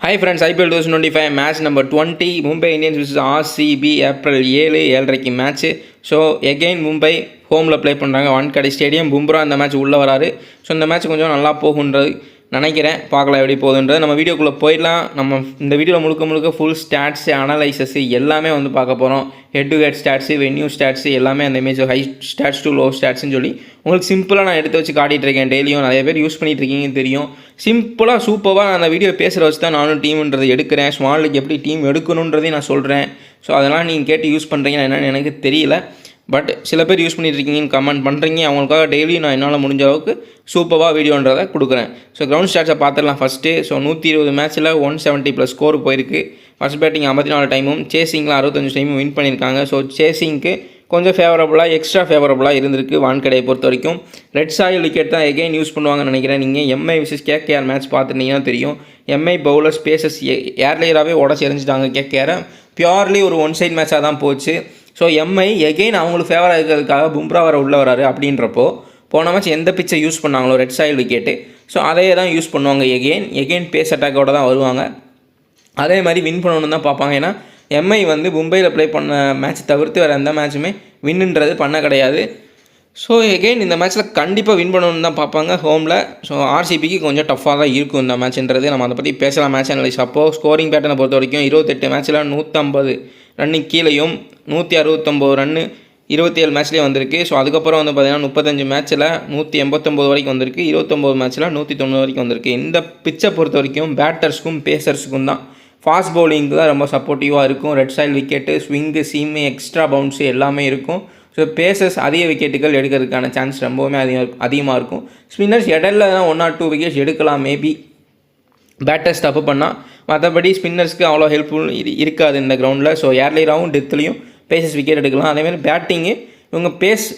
Hi friends, IPL 2025 match number 20 Mumbai Indians vs RCB April 7 7:30 match. So again Mumbai ஹோமில் play பண்ணுறாங்க Wankhede stadium. Bumrah அந்த match உள்ளே வராரு. So இந்த மேட்ச் கொஞ்சம் நல்லா போகுன்றது நினைக்கிறேன். பார்க்கலாம் எப்படி போகுதுன்றது. நம்ம வீடியோக்குள்ளே போயிடலாம். நம்ம இந்த வீடியோவில் முழுக்க ஃபுல் ஸ்டாட்ஸு அனலைசஸ் எல்லாமே வந்து பார்க்க போகிறோம். Head to head stats, venue stats எல்லாமே அந்த image high stats to low ஸ்டாட்ஸ்ன்னு சொல்லி உங்களுக்கு சிம்பிளாக நான் எடுத்து வச்சு காட்டிகிட்டு இருக்கேன். டெய்லியும் நிறைய பேர் யூஸ் பண்ணிகிட்டு இருக்கீங்கன்னு தெரியும். சிம்பிளாக சூப்பராக நான் அந்த வீடியோ பேசுகிற வச்சு தான் நானும் டீம்ன்றது எடுக்கிறேன். ஸ்மால் லீக் எப்படி டீம் எடுக்கணுன்றதையும் நான் சொல்கிறேன். ஸோ அதெல்லாம் நீங்கள் கேட்டு யூஸ் பண்ணுறீங்கன்னா என்னென்னு எனக்கு தெரியல. பட் சில பேர் யூஸ் பண்ணிட்டு இருக்கீங்கன்னு கமெண்ட் பண்ணுறீங்க. அவங்களுக்காக டெய்லி நான் என்னால் முடிஞ்ச அளவுக்கு சூப்பராக வீடியோன்றதை கொடுக்குறேன். ஸோ கிரவுண்ட் ஸ்டாட்ஸை பார்த்துடலாம் ஃபஸ்ட்டு. ஸோ 120 மேட்ச்சில் 170+ ஸ்கோர் போயிருக்கு. ஃபஸ்ட் பேட்டிங் 54 டைமும், சேசிங்கில் 65 டைமும் வின் பண்ணியிருக்காங்க. ஸோ சேசிங்க்கு கொஞ்சம் ஃபேவரபுளாக எக்ஸ்ட்ரா ஃபேவரபுளாக இருந்திருக்கு வான்கடையை பொறுத்த வரைக்கும். ரெட் சாயில் விக்கெட் தான் எகெயின் யூஸ் பண்ணுவாங்கன்னு நினைக்கிறேன். நீங்கள் எம்ஐ விசஸ் கேகேஆர் மேட்ச் பார்த்துட்டீங்கன்னா தெரியும். எம்ஐ பவுலர் ஸ்பேசஸ் ஏர்லேயராகவே உடச்சி எறிஞ்சிட்டாங்க கேகேஆரை. பியூர்லி ஒரு ஒன் சைட் மேட்சாக தான் போச்சு. ஸோ எம்ஐ எகெயின் அவங்களுக்கு ஃபேவராக இருக்கிறதுக்காக பும்ரா வர உள்ளே வராரு. அப்படின்றப்போ போன மேட்ச் எந்த பிச்சை யூஸ் பண்ணாங்களோ ரெட் சாயில் விக்கெட்டு, ஸோ அதையே தான் யூஸ் பண்ணுவாங்க. எகெயின் பேஸ் அட்டாக்கோடு தான் வருவாங்க. அதே மாதிரி வின் பண்ணணுன்னு தான் பார்ப்பாங்க. ஏன்னா எம்ஐ வந்து மும்பையில் ப்ளே பண்ண மேட்ச் தவிர்த்து வேறு எந்த மேட்சுமே வின்னுன்றது பண்ண கிடையாது. ஸோ எகெயின் இந்த மேட்ச்சில் கண்டிப்பாக வின் பண்ணணுன்னு தான் பார்ப்பாங்க ஹோமில். ஸோ ஆர்சிபிக்கு கொஞ்சம் டஃப்பாக தான் இருக்கும் இந்த மேட்ச்ன்றது. நம்ம அதை பற்றி பேசலாம். மேட்ச் அனலைஸ் அப்போது ஸ்கோரிங் பேட்டர்னை பொறுத்த வரைக்கும் 28 மேட்ச்சில் 150 ரன்னு கீழேயும் 169 ரன்னு 27 மேட்ச்லேயே வந்திருக்கு. ஸோ அதுக்கப்புறம் வந்து பார்த்திங்கன்னா 35 மேட்ச்சில் 189 வரைக்கும் வந்திருக்கு. 29 மேட்ச்சில் 190 வரைக்கும் வந்திருக்கு. இந்த பிச்சை பொறுத்த வரைக்கும் பேட்டர்ஸ்க்கும் பேசர்ஸுக்கும் தான், ஃபாஸ்ட் பவுலிங்க்கு தான் ரொம்ப சப்போர்ட்டிவாக இருக்கும். Red soil wicket, swing, seam, extra bounce எல்லாமே இருக்கும். ஸோ பேசர்ஸ் அதிக விக்கெட்டுகள் எடுக்கிறதுக்கான சான்ஸ் ரொம்பவுமே அதிகமாக இருக்கும். ஸ்பின்னர்ஸ் இடையில தான் 1 or 2 விக்கெட்ஸ் எடுக்கலாம் மேபி பேட்டர்ஸ் தப்பு பண்ணால். மற்றபடி ஸ்பின்னர்ஸ்க்கு அவ்வளோ ஹெல்ப்ஃபுல் இருக்காது இந்த கிரவுண்டில். ஸோ ஏர்லைராகவும் டெத்துலையும் பேசஸ் விக்கெட் எடுக்கலாம். அதேமாதிரி பேட்டிங்கு இவங்க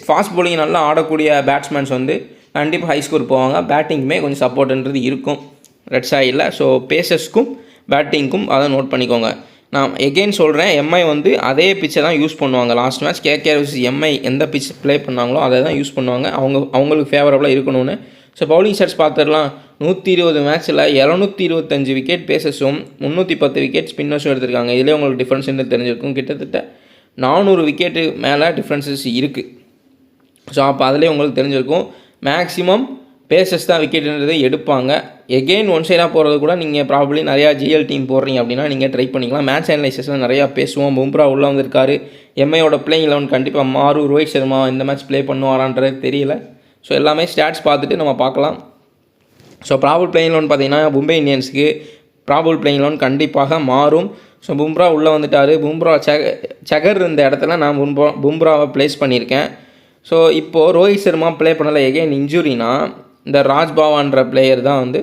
ஃபாஸ்ட் பவுலிங் நல்லா ஆடக்கூடிய பேட்ஸ்மேன்ஸ் வந்து கண்டிப்பாக ஹை ஸ்கோர் போவாங்க. பேட்டிங்குமே கொஞ்சம் சப்போர்ட்ன்றது இருக்கும் ரெட் சாயில். ஸோ பேசஸ்க்கும் பேட்டிங்க்கும் அதை நோட் பண்ணிக்கோங்க. நான் எகெயின் சொல்கிறேன், எம்ஐ வந்து அதே பிச்சை தான் யூஸ் பண்ணுவாங்க. Last match KKR vs Mi எந்த பிச் ப்ளே பண்ணாங்களோ அதை தான் யூஸ் பண்ணுவாங்க. அவங்களுக்கு ஃபேவரபுளாக இருக்கணும்னு. ஸோ பவுலிங் ஸ்டாட்ஸ் பார்த்துடலாம். 120 மேட்ச்சில் 225 விக்கெட் பேசஸும் 310 விக்கெட் ஸ்பின்னர்ஸும் எடுத்திருக்காங்க. இதிலே உங்களுக்கு டிஃப்ரென்ஸ் தெரிஞ்சிருக்கும். கிட்டத்தட்ட 400 விக்கெட்டு மேலே டிஃப்ரென்சஸ் இருக்குது. ஸோ அப்போ அதிலே உங்களுக்கு தெரிஞ்சிருக்கும். மேக்ஸிமம் பேசஸ் தான் விக்கெட்டுன்றதை எடுப்பாங்க. எகெயின் ஒன் சைடாக போகிறது கூட நீங்கள் ப்ராபப்ளி நிறையா ஜிஎல் டீம் போடுறீங்க அப்படின்னா நீங்கள் ட்ரை பண்ணிக்கலாம். மேட்ச் அனலைசஸில் நிறையா பேசுவோம். பும்ரா உள்ளே வந்திருக்காரு. எம்ஐயோட பிளேயிங் 11 கண்டிப்பாக மாறும். ரோஹித் சர்மா இந்த மேட்ச் ப்ளே பண்ணுவாரான்றது தெரியல. ஸோ எல்லாமே ஸ்டாட்ஸ் பார்த்துட்டு நம்ம பார்க்கலாம். ஸோ ப்ராபபிள் பிளேயிங் 11 பார்த்தீங்கன்னா மும்பை இந்தியன்ஸுக்கு ப்ராபபிள் பிளேயிங் 11 கண்டிப்பாக மாறும். ஸோ பும்ரா உள்ளே வந்துட்டார். பும்ரா சகர் இந்த இடத்துல நான் பும்ராவை ப்ளேஸ் பண்ணியிருக்கேன். ஸோ இப்போது ரோஹித் சர்மா ப்ளே பண்ணலை. எகெயின் இன்ஜுரினா இந்த ராஜ்பாவான்ற பிளேயர் தான் வந்து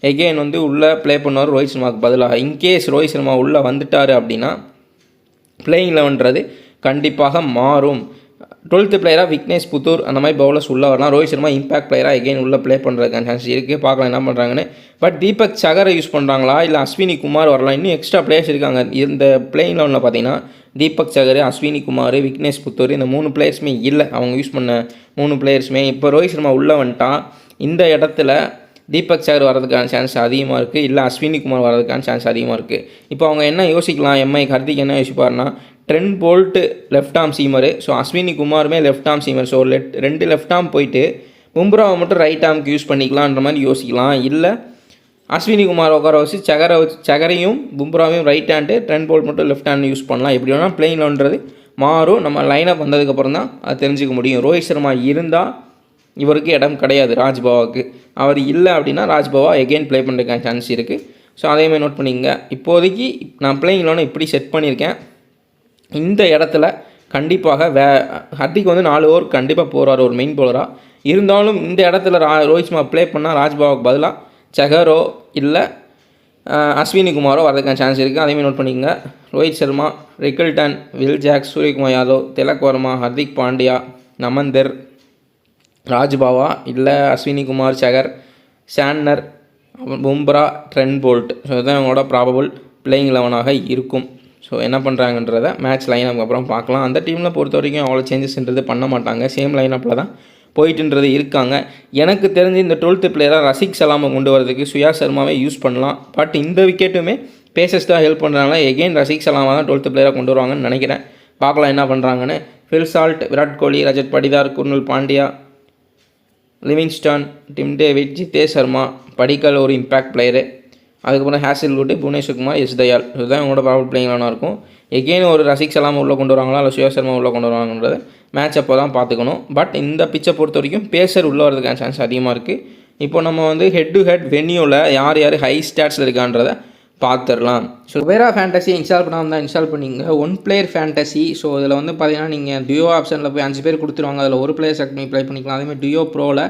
எகெயின் வந்து உள்ளே ப்ளே பண்ணுவார் ரோஹித் சர்மாவுக்கு பதிலாக. இன்கேஸ் ரோஹித் சர்மா உள்ளே வந்துட்டார் அப்படின்னா பிளேயிங் 11ன்றது கண்டிப்பாக மாறும். 12th பிளேயராக விக்னேஷ் புத்தூர் அந்த மாதிரி பவுலர்ஸ் உள்ளே வரலாம். ரோஹித் சர்மா இம்பாக்ட் பிளேயராக எகெயின் உள்ளே ப்ளே பண்ணுறதுக்கான சான்ஸ் இருக்குது. பார்க்கலாம் என்ன பண்ணுறாங்கன்னு. பட் தீபக் சகரை யூஸ் பண்ணுறாங்களா இல்லை அஸ்வினி குமார் வரலாம். இன்னும் எக்ஸ்ட்ரா பிளேயர்ஸ் இருக்காங்க இந்த பிளேயிங் 11ல். பார்த்தீங்கன்னா தீபக் சகர், அஸ்வினி குமார், விக்னேஷ் புத்தூர் இந்த 3 பிளேயர்ஸுமே இல்லை. அவங்க யூஸ் பண்ண 3 பிளேயர்ஸுமே இப்போ ரோஹித் சர்மா உள்ளே வந்துட்டா இந்த இடத்துல தீபக் சகர் வரதுக்கான சான்ஸ் அதிகமாக இருக்குது. இல்லை அஸ்வினி குமார் வரதுக்கான சான்ஸ் அதிகமாக இருக்குது. இப்போ அவங்க என்ன யோசிக்கலாம், எம்ஐ ஹர்திக் என்ன யோசிப்பார்னா Trent Boult left arm seamer, so Ashwani குமாருமே left arm seamer. So 2 left arm போயிட்டு பும்ராவை மட்டும் ரைட் ஆர்முக்கு யூஸ் பண்ணிக்கலான்ற மாதிரி யோசிக்கலாம். இல்லை அஸ்வினி குமார் உட்கார வச்சு சகரையும் பும்ராவையும் ரைட் ஹேண்டு, ட்ரெண்ட் போல்ட் மட்டும் லெஃப்ட் ஹேண்ட் யூஸ் பண்ணலாம். எப்படி வேணால் பிளேயிங் 11ன்றது மாறும். நம்ம லைனப் வந்ததுக்கப்புறம் தான் அது தெரிஞ்சுக்க முடியும். ரோஹித் சர்மா இருந்தால் இவருக்கு இடம் கிடையாது ராஜ்பாவாவுக்கு. அவர் இல்லை அப்படின்னா ராஜ்பாவா எகெயின் ப்ளே பண்ணுறதுக்கான சான்ஸ் இருக்குது. ஸோ அதேமாதிரி நோட் பண்ணிங்க. இப்போதைக்கு நான் பிளேயிங் 11 இப்படி செட் பண்ணியிருக்கேன். இந்த இடத்துல கண்டிப்பாக ஹர்திக் வந்து 4 ஓவர் கண்டிப்பாக போகிறார் ஒரு மெயின் பவுலராக. இருந்தாலும் இந்த இடத்துல ரோஹித் சர்மா ப்ளே பண்ணால் ராஜ்பாவாவுக்கு பதிலாக சகரோ இல்லை அஸ்வினி குமாரோ வரதுக்கான சான்ஸ் இருக்குது. அதேமாதிரி நோட் பண்ணிக்கங்க. Rohit Sharma, Rickelton, Will Jacks, Suryakumar Yadav, Tilak Varma, Hardik Pandya, Naman Dhir, Raj Bawa இல்லை Ashwani Kumar, Chahar, Santner, Bumrah, Trent Boult. So இதுதான் அவங்களோட ப்ராபபிள் பிளேயிங் 11ஆக இருக்கும். ஸோ என்ன பண்ணுறாங்கன்றதை மேட்ச் லைனப்புக்கு அப்புறம் பார்க்கலாம். அந்த டீமில் பொறுத்த வரைக்கும் அவ்வளோ சேஞ்சஸ்ன்றது பண்ண மாட்டாங்க. சேம் லைனப்பில் தான் போயிட்டுன்றது இருக்காங்க. எனக்கு தெரிஞ்சு இந்த 12th பிளேயராக ரசிக் சலாமை கொண்டு வரதுக்கு சுயா சர்மாவே யூஸ் பண்ணலாம். பட் இந்த விக்கெட்டுமே பேசஸ் தான் ஹெல்ப் பண்ணுறாங்களா, எகெயின் ரசிக் சலாமா தான் 12th பிளேயராக கொண்டு வருவாங்கன்னு நினைக்கிறேன். பார்க்கலாம் என்ன பண்ணுறாங்கன்னு. Phil Salt, Virat Kohli, Rajat Patidar, Krunal Pandya, Livingstone, Tim David, Jitesh Sharma, Padikkal ஒரு இம்பேக்ட் பிளேயரு, அதுக்கப்புறம் ஹேசில்வுட், புவனேஸ்வர் குமார், எஸ் தயால், இதுதான் இவங்களோட பவர் பிளேயிங் லெவனாக இருக்கும். எகெயின் ஒரு ரசிக் சலாமா உள்ளே கொண்டு வருவாங்களா இல்லை சுயா சர்மா உள்ளே கொண்டு வருவாங்கன்றது மேட்ச் அப்போ தான் பார்த்துக்கணும். பட் இந்த பிச்சை பொறுத்த வரைக்கும் பேசர் உள்ளே வரதுக்கான சான்ஸ் அதிகமாக இருக்குது. இப்போ நம்ம வந்து ஹெட் டு ஹெட் வென்யூவில் யார் யார் ஹை ஸ்டாட்ஸில் இருக்கான்றதை பார்த்துடலாம். ஸோ வேறு ஃபேண்டசி இன்ஸ்டால் பண்ணாமல் தான் இன்ஸ்டால் பண்ணிங்க. One player fantasy. ஸோ இதில் வந்து பார்த்தீங்கன்னா நீங்கள் டியோ ஆப்ஷனில் போய் 5 பேர் கொடுத்துருவாங்க. அதில் ஒரு பிளேயர் செலக்ட் பண்ணி ப்ளே பண்ணிக்கலாம். அதேமாதிரி டியோ ப்ரோவில்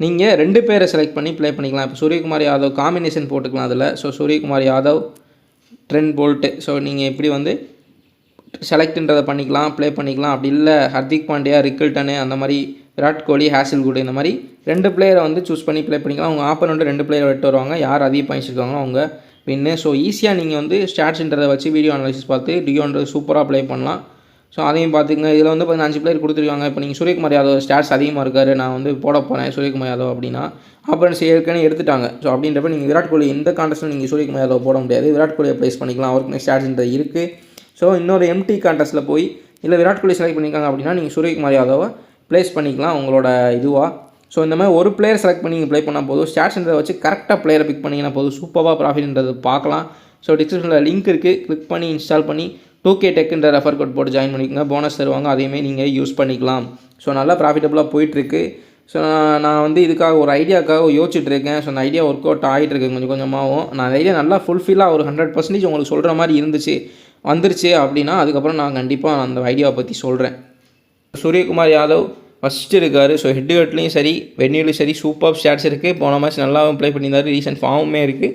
நீங்கள் 2 பேரை செலக்ட் பண்ணி ப்ளே பண்ணிக்கலாம். இப்போ சூரியகுமார் யாதவ் காம்பினேஷன் போட்டுக்கலாம் அதில். So Suryakumar Yadav, trend bolt. So நீங்கள் எப்படி வந்து செலக்ட்ன்றதை பண்ணிக்கலாம், ப்ளே பண்ணிக்கலாம். அப்படி இல்லை ஹர்திக் பாண்டியா, ரிக்கில்டனு, அந்த மாதிரி விராட் கோலி, ஹேசில்வுட், இந்த மாதிரி 2 பிளேயரை வந்து சூஸ் பண்ணி ப்ளே பண்ணிக்கலாம். அவங்க ஆப்போனண்ட் 2 பிளேயர் விட்டு வருவாங்க. யார் அதிக பாயிண்ட்ஸ் இருக்காங்களோ அவங்க வின்னு. ஸோ ஈஸியாக நீங்கள் வந்து ஸ்டாட்ஸ்ன்றதை வச்சு வீடியோ அனாலிசிஸ் பார்த்து டியோன்றது சூப்பராக ப்ளே பண்ணலாம். ஸோ அதையும் பார்த்துங்க. இதில் வந்து 5 பிளேயர் கொடுத்துருக்காங்க. இப்போ நீங்கள் சூரியகுமார் யாதவ் ஸ்டாட்ஸ் அதிகமாக இருக்கார், நான் வந்து போட போகிறேன் சூரியகுமார் யாதவ் அப்படின்னா ஆப்போனன்ட்ஸ் ஏற்கனவே எடுத்துட்டாங்க. ஸோ அப்படின்றப்ப நீங்கள் விராட் கோலி இந்த கான்டெஸ்ட்டில் நீங்கள் சூரியகுமார் யாதவ் போட முடியாது. விராட் கோலியை ப்ளேஸ் பண்ணிக்கலாம், அவருக்கு ஸ்டாட்ஸ்ன்றது இருக்குது. ஸோ இன்னொரு எம்டி கான்டெஸ்ட்டில் போய் இல்லை விராட் கோலி செலக்ட் பண்ணியிருக்காங்க அப்படின்னா நீங்கள் சூரியகுமார் யாதவை ப்ளேஸ் பண்ணிக்கலாம் உங்களோட இதுவாக. ஸோ இந்த மாதிரி ஒரு பிளேயர் செலக்ட் பண்ணி நீங்கள் ப்ளே பண்ணால் போதும். ஸ்டாட்ஸ்ன்றதை வச்சு கரெக்டாக பிளேயரை பிக் பண்ணிங்கன்னா போதும், சூப்பராக ப்ராஃபிட்ன்றது பார்க்கலாம். ஸோ டிஸ்கிரிப்ஷனில் லிங்க் இருக்குது, கிளிக் பண்ணி இன்ஸ்டால் பண்ணி 2K டெக்குன்ற ரெஃபர் கோட் போட்டு ஜாயின் பண்ணிக்கோங்க. போனஸ் தருவாங்க, அதையுமே நீங்கள் யூஸ் பண்ணிக்கலாம். ஸோ நல்லா ப்ராஃபிட்டபுளாக போயிட்டுருக்கு. ஸோ நான் வந்து இதுக்காக ஒரு ஐடியாக்காக யோசிச்சுட்ருக்கேன். ஸோ அந்த ஐடியா ஒர்க் அவுட் ஆகிட்டுருக்கு கொஞ்சம் கொஞ்சமாகவும். நான் அந்த ஐடியா நல்லா ஃபுல்ஃபில்லாக ஒரு 100% உங்களுக்கு சொல்கிற மாதிரி வந்துருச்சு அப்படின்னா அதுக்கப்புறம் நான் கண்டிப்பாக அந்த ஐடியாவை பற்றி சொல்கிறேன். சூரியகுமார் யாதவ் ஃபஸ்ட்டு இருக்கார். ஸோ ஹெட் டு ஹெட்லேயும் சரி வென்யூலையும் சரி சூப்பர் ஸ்டாட்ஸ் இருக்குது. போன மேட்ச் நல்லாவும் ப்ளே பண்ணியிருந்தார், ரீசன்ட் ஃபார்முமே இருக்குது.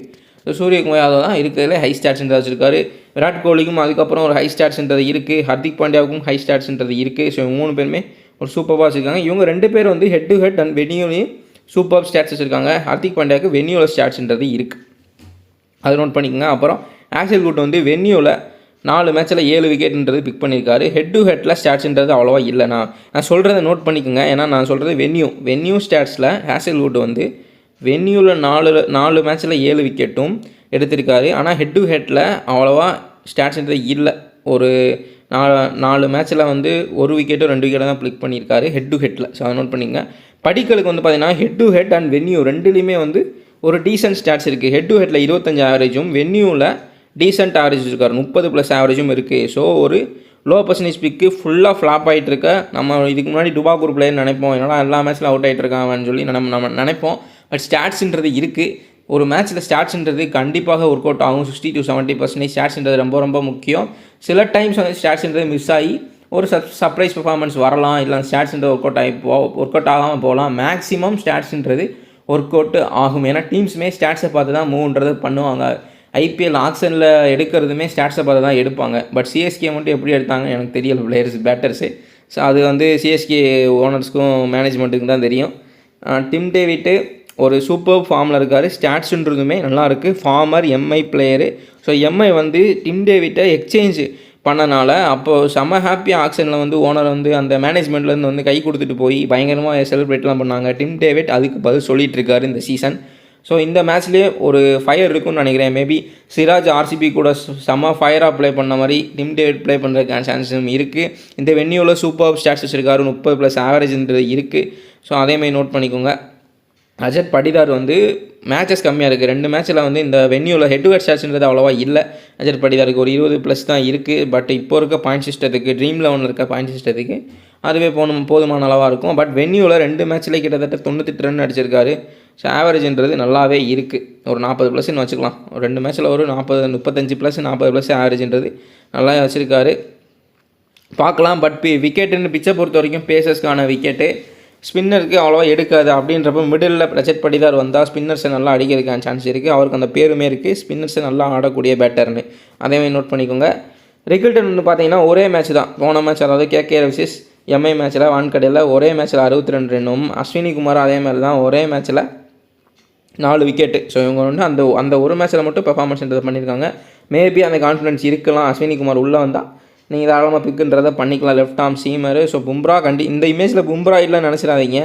ஸோ சூரியகுமார் யாதவ் தான் இருக்கிறதுல ஹை ஸ்டாட்ஸ்ன்றது வச்சுருக்காரு. விராட் கோலிக்கும் அதுக்கப்புறம் ஒரு ஹை ஸ்டாட்ஸ்ன்றது இருக்குது, ஹர்திக் பாண்டியாவுக்கும் ஹை ஸ்டாட்ஸ்ன்றது இருக்குது. ஸோ 3 பேருமே ஒரு சூப்பராக வச்சுருக்காங்க. இவங்க 2 பேர் வந்து ஹெட் டு ஹெட் அண்ட் வென்யூலையும் சூப்பர் ஸ்டாட்ஸ் வச்சுருக்காங்க. ஹர்திக் பாண்டியாவுக்கு வென்யூவில் ஸ்டாட்ஸ்ன்றது இருக்குது, அது நோட் பண்ணிக்கோங்க. அப்புறம் ஹேசில்வுட் வந்து வென்யூவில் 4 மேட்ச்சில் 7 விக்கெட்ன்றது பிக் பண்ணியிருக்காரு. ஹெட் டு ஹெட்டில் ஸ்டாட்ஸ்ன்றது அவ்வளோவா இல்லை. நான் சொல்கிறத நோட் பண்ணிக்கோங்க, ஏன்னா நான் சொல்கிறது வென்யூ ஸ்டாட்ஸில் ஹேசில்வுட் வந்து வென்யூவில் 4 மேட்ச்சில் 7 விக்கெட்டும் எடுத்திருக்காரு. ஆனால் ஹெட் டு ஹெட்டில் அவ்வளோவா ஸ்டாட்ஸ்ன்றது இல்லை. ஒரு 4 மேட்ச்சில் வந்து 1 விக்கெட்டோ 2 விக்கெட்டோ தான் பிக் பண்ணியிருக்காரு ஹெட் டு ஹெட்டில். ஸோ அதை நோட் பண்ணிக்கங்க. படிக்கலுக்கு வந்து பார்த்தீங்கன்னா head to head and venue ரெண்டுலேயுமே வந்து ஒரு டீசென்ட் ஸ்டாட்ஸ் இருக்குது. ஹெட் டு ஹெட்டில் 25 ஆவரேஜும் வென்யூவில் டீசென்ட் ஆவரேஜ் இருக்கார், 30+ ஆவரேஜும் இருக்குது. ஸோ ஒரு லோ பர்சன்டேஜ் பிக்கு ஃபுல்லாக ஃப்ளாப் ஆகிட்டு இருக்க. நம்ம இதுக்கு முன்னாடி டுபாக்கூர் பிளேயர் நினைப்போம், என்னடா எல்லா மேட்ச்சில் அவுட் ஆகிட்டு இருக்காங்கன்னு சொல்லி நம்ம நினைப்போம். பட் ஸ்டாட்ஸ்ன்றது இருக்குது. ஒரு மேட்ச்சில் ஸ்டாட்ஸ்ன்றது கண்டிப்பாக ஒர்க் அவுட் ஆகும். 60 to 70% ஸ்டாட்ஸ்ன்றது ரொம்ப ரொம்ப முக்கியம். சில டைம்ஸ் வந்து ஸ்டாட்ஸ்ன்றது மிஸ் ஆகி ஒரு சர்ப்ரைஸ் பெர்ஃபார்மன்ஸ் வரலாம், இல்லை ஸ்டாட்ஸ்ன்றது ஒர்க் அவுட் ஆகாமல் போகலாம். மேக்ஸிமம் ஸ்டாட்ஸ்ன்றது ஒர்க் அவுட் ஆகும். ஏன்னா டீம்ஸுமே ஸ்டாட்ஸை பார்த்து தான் மூவ்ன்றது பண்ணுவாங்க. ஐபிஎல் ஆக்ஷனில் எடுக்கிறதுமே ஸ்டாட்ஸை பார்த்து தான் எடுப்பாங்க. பட் சிஎஸ்கே மட்டும் எப்படி எடுத்தாங்கன்னு எனக்கு தெரியல, பேட்டர்ஸு. ஸோ அது வந்து சிஎஸ்கே ஓனர்ஸ்க்கும் மேனேஜ்மெண்ட்டுக்கும் தான் தெரியும். டிம் டேவிட்டு ஒரு சூப்பர் ஃபார்மில் இருக்கார். ஸ்டாட்ஸுன்றதுமே நல்லாயிருக்கு. Former MI player. So MI வந்து டிம் டேவிட்டை எக்ஸ்சேஞ்ச் பண்ணனால அப்போது செம்ம ஹாப்பியாக ஆக்ஷனில் வந்து ஓனர் வந்து அந்த மேனேஜ்மெண்ட்லேருந்து வந்து கை கொடுத்துட்டு போய் பயங்கரமாக செலிப்ரேட்லாம் பண்ணாங்க. டிம் டேவிட் அதுக்கு பதில் சொல்லிகிட்ருக்காரு இந்த சீசன். ஸோ இந்த மேட்ச்லேயே ஒரு ஃபயர் இருக்குன்னு நினைக்கிறேன். மேபி சிராஜ் ஆர்சிபி கூட செம்ம ஃபயராக ப்ளே பண்ண மாதிரி டிம் டேவிட் ப்ளே பண்ணுறதுக்கான சான்ஸும் இருக்குது. இந்த வென்யூவில் சூப்பர் ஸ்டாட்ஸ் வச்சுருக்காரு, 30+ ஆவரேஜ்ன்றது இருக்குது. ஸோ அதேமாதிரி நோட் பண்ணிக்கோங்க. ரஜத் படிதார் வந்து மேட்சஸ் கம்மியாக இருக்குது. 2 மேட்ச்சில் வந்து இந்த வென்யூவில் ஹெட் டு ஹெட் ஸ்டாட்ஸ்ன்றது அவ்வளோவா இல்லை. ரஜத் படிதாருக்கு ஒரு 20+ தான் இருக்குது. பட் இப்போ இருக்க பாயிண்ட் சிஸ்டத்துக்கு, ட்ரீம் 11 இருக்க பாயிண்ட் சிஸ்டத்துக்கு அதுவே போதுமான அளவாக இருக்கும். பட் வென்யூவில் 2 மேட்ச்சில் கிட்டத்தட்ட 98 ரன் அடிச்சிருக்காரு. ஸோ ஆவரேஜ்ன்றது நல்லாவே இருக்குது. ஒரு 40+ன்னு வச்சுக்கலாம். ஒரு 2 மேட்ச்சில் ஒரு 35+, 40+ ஆவரேஜ்ன்றது நல்லா வச்சுருக்காரு, பார்க்கலாம். பட் விக்கெட்டுன்னு பிச்சை பொறுத்த வரைக்கும் பேசர்ஸ்க்கான விக்கெட்டு ஸ்பின்னருக்கு அவ்வளோவா எடுக்காது. அப்படின்றப்ப மிடில் ரஜத் படிதார் வந்தால் ஸ்பின்னர்ஸை நல்லா அடிக்கிறதுக்கான சான்ஸ் இருக்குது. அவருக்கு அந்த பேருமே இருக்குது, ஸ்பின்னர்ஸை நல்லா ஆடக்கூடிய பேட்டர்னு. அதேமாதிரி நோட் பண்ணிக்கோங்க. ரிக்கில்டன் வந்து பார்த்தீங்கன்னா ஒரே மேட்ச் தான், போன மேட்ச், அதாவது கேகேஆர் vs எம்ஐ மேட்ச்சில் வான்கடையில் ஒரே மேட்ச்சில் 62 ரன்னும், அஸ்வினி குமார் அதே மாதிரி தான் ஒரே மேட்ச்சில் 4 விக்கெட்டு. ஸோ இவங்க வந்து அந்த ஒரு மேட்ச்சில் மட்டும் பெர்ஃபார்மன்ஸ்ன்றது பண்ணியிருக்காங்க. மேபி அந்த கான்ஃபிடன்ஸ் இருக்கலாம். அஸ்வினி குமார் உள்ளே வந்தால் நீங்கள் தாராளமாக பிக்குன்றதை பண்ணிக்கலாம். Left arm seamer. So Bumrah இந்த இமேஜில் பும்ரா இல்லைன்னு நினச்சிடாதீங்க.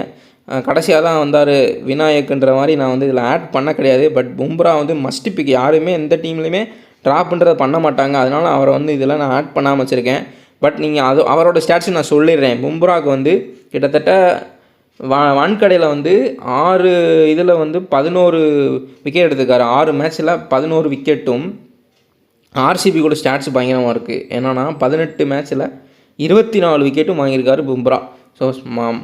கடைசியாக தான் வந்தார் விநாயக்குன்ற மாதிரி நான் வந்து இதில் ஆட் பண்ண கிடையாது. பட் பும்ரா வந்து மஸ்ட் பிக். யாருமே எந்த டீம்லையுமே ட்ராப்ன்றதை பண்ண மாட்டாங்க. அதனால் அவரை வந்து இதில் நான் ஆட் பண்ணாமல் வச்சுருக்கேன். பட் நீங்கள் அவரோட ஸ்டாட்ஸும் நான் சொல்லிடுறேன். பும்ராவுக்கு வந்து கிட்டத்தட்ட வான்கடையில் வந்து 6 இதில் வந்து 11 விக்கெட் எடுத்துக்காரு. 6 மேட்ச்சில் 11 விக்கெட்டும். ஆர்சிபி கூட ஸ்டாட்ஸ் பயங்கரமாக இருக்குது. என்னன்னா 18 மேட்ச்சில் 24 விக்கெட்டும் வாங்கியிருக்காரு பும்ரா. ஸோ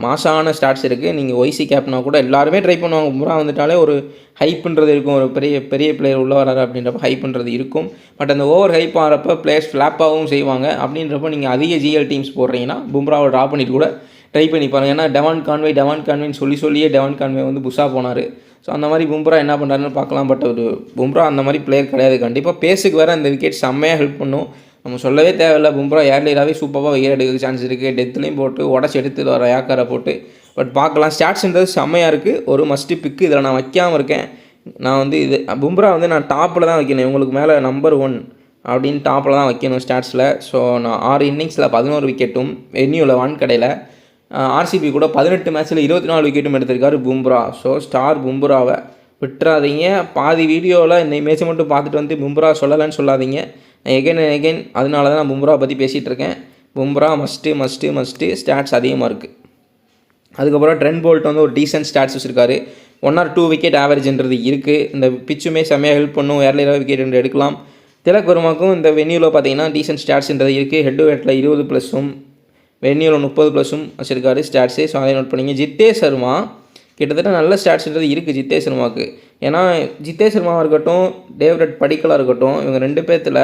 மாசான ஸ்டாட்ஸ் இருக்குது. நீங்கள் ஒய்சி கேப்னா கூட எல்லாருமே ட்ரை பண்ணுவாங்க. பும்ரா வந்துட்டாலே ஒரு ஹைப்புன்றது இருக்கும். ஒரு பெரிய பிளேயர் உள்ள வராரு அப்படின்றப்ப ஹைப்புன்றது இருக்கும். பட் அந்த ஓவர் ஹைப் ஆகிறப்ப பிளேயர்ஸ் ஃப்ளாப்பாகவும் செய்வாங்க. அப்படின்றப்ப நீங்கள் அதிக ஜிஎல் டீம்ஸ் போடுறீங்கன்னா பும்ராவை ட்ரா பண்ணிட்டு கூட ட்ரை பண்ணி பாருங்கள். ஏன்னா டெவான் கான்வேன்னு சொல்லியே டெவான் கான்வே வந்து புஷாக போனார். ஸோ அந்த மாதிரி பும்ரா என்ன பண்ணுறாருன்னு பார்க்கலாம். பட் ஒரு பும்ரா அந்த மாதிரி பிளேயர் கிடையாது. கண்டிப்பாக பேஸுக்கு வேறு அந்த விக்கெட் செம்மையாக ஹெல்ப் பண்ணும். நம்ம சொல்லவே தேவையில்லை. பும்ரா ஏர்லியராகவே சூப்பராக விக்கெட் எடுக்க சான்ஸ் இருக்குது. டெத்துலேயும் போட்டு உடச்சி எடுத்துட்டு வர யாக்காரை போட்டு. பட் பார்க்கலாம். ஸ்டாட்ஸ்ன்றது செம்மையாக இருக்குது. ஒரு மஸ்ட்டு பிக்கு இதில் நான் வைக்காமல் இருக்கேன். நான் வந்து இது பும்ரா வந்து நான் டாப்பில் தான் வைக்கணும். உங்களுக்கு மேலே நம்பர் 1 அப்படின்னு டாப்பில் தான் வைக்கணும் ஸ்டாட்ஸில். ஸோ நான் 6 இன்னிங்ஸில் 11 விக்கெட்டும் வென்யூவில் வான்கடையில். ஆர்சிபி கூட 18 மேட்ச்சில் 24 விக்கெட்டும் எடுத்திருக்காரு பும்ரா. ஸோ ஸ்டார் பும்ராவை விட்டுறாதீங்க. பாதி வீடியோவில் இந்த இமேஜை மட்டும் பார்த்துட்டு வந்து பும்ரா சொல்லலைன்னு சொல்லாதீங்க. எகைன் அதனால தான் நான் பும்ரா பற்றி பேசிகிட்டு இருக்கேன். பும்ரா மஸ்ட்டு ஸ்டாட்ஸ் அதிகமாக இருக்குது. அதுக்கப்புறம் ட்ரெண்ட் போல்ட் வந்து ஒரு டீசென்ட் ஸ்டாட்ஸ் வச்சுருக்காரு. 1 or 2 விக்கெட் ஆவரேஜ்ன்றது இருக்குது. இந்த பிச்சுமே செம்மையாக ஹெல்ப் பண்ணும். ஏர்லியராக விக்கெட் எடுக்கலாம். திலக் வர்மாக்கும் இந்த வென்யூவில் பார்த்தீங்கன்னா டீசென்ட் ஸ்டாட்ஸ்ன்றது இருக்குது. ஹெட் டு ஹெட்டில் 20+ம் வென்யூவில் 30+ம் வச்சுருக்காரு ஸ்டாட்ஸு. ஸோ அதை நோட் பண்ணிங்க. ஜித்தேஷ் சர்மா கிட்டத்தட்ட நல்ல ஸ்டாட்ஸ்ன்றது இருக்குது ஜித்தேஷ் சர்மாவுக்கு. ஏன்னா ஜித்தேஷ் சர்மாவாக இருக்கட்டும், டேவிட் படிக்கலாக இருக்கட்டும், இவங்க 2 பேர்த்தில்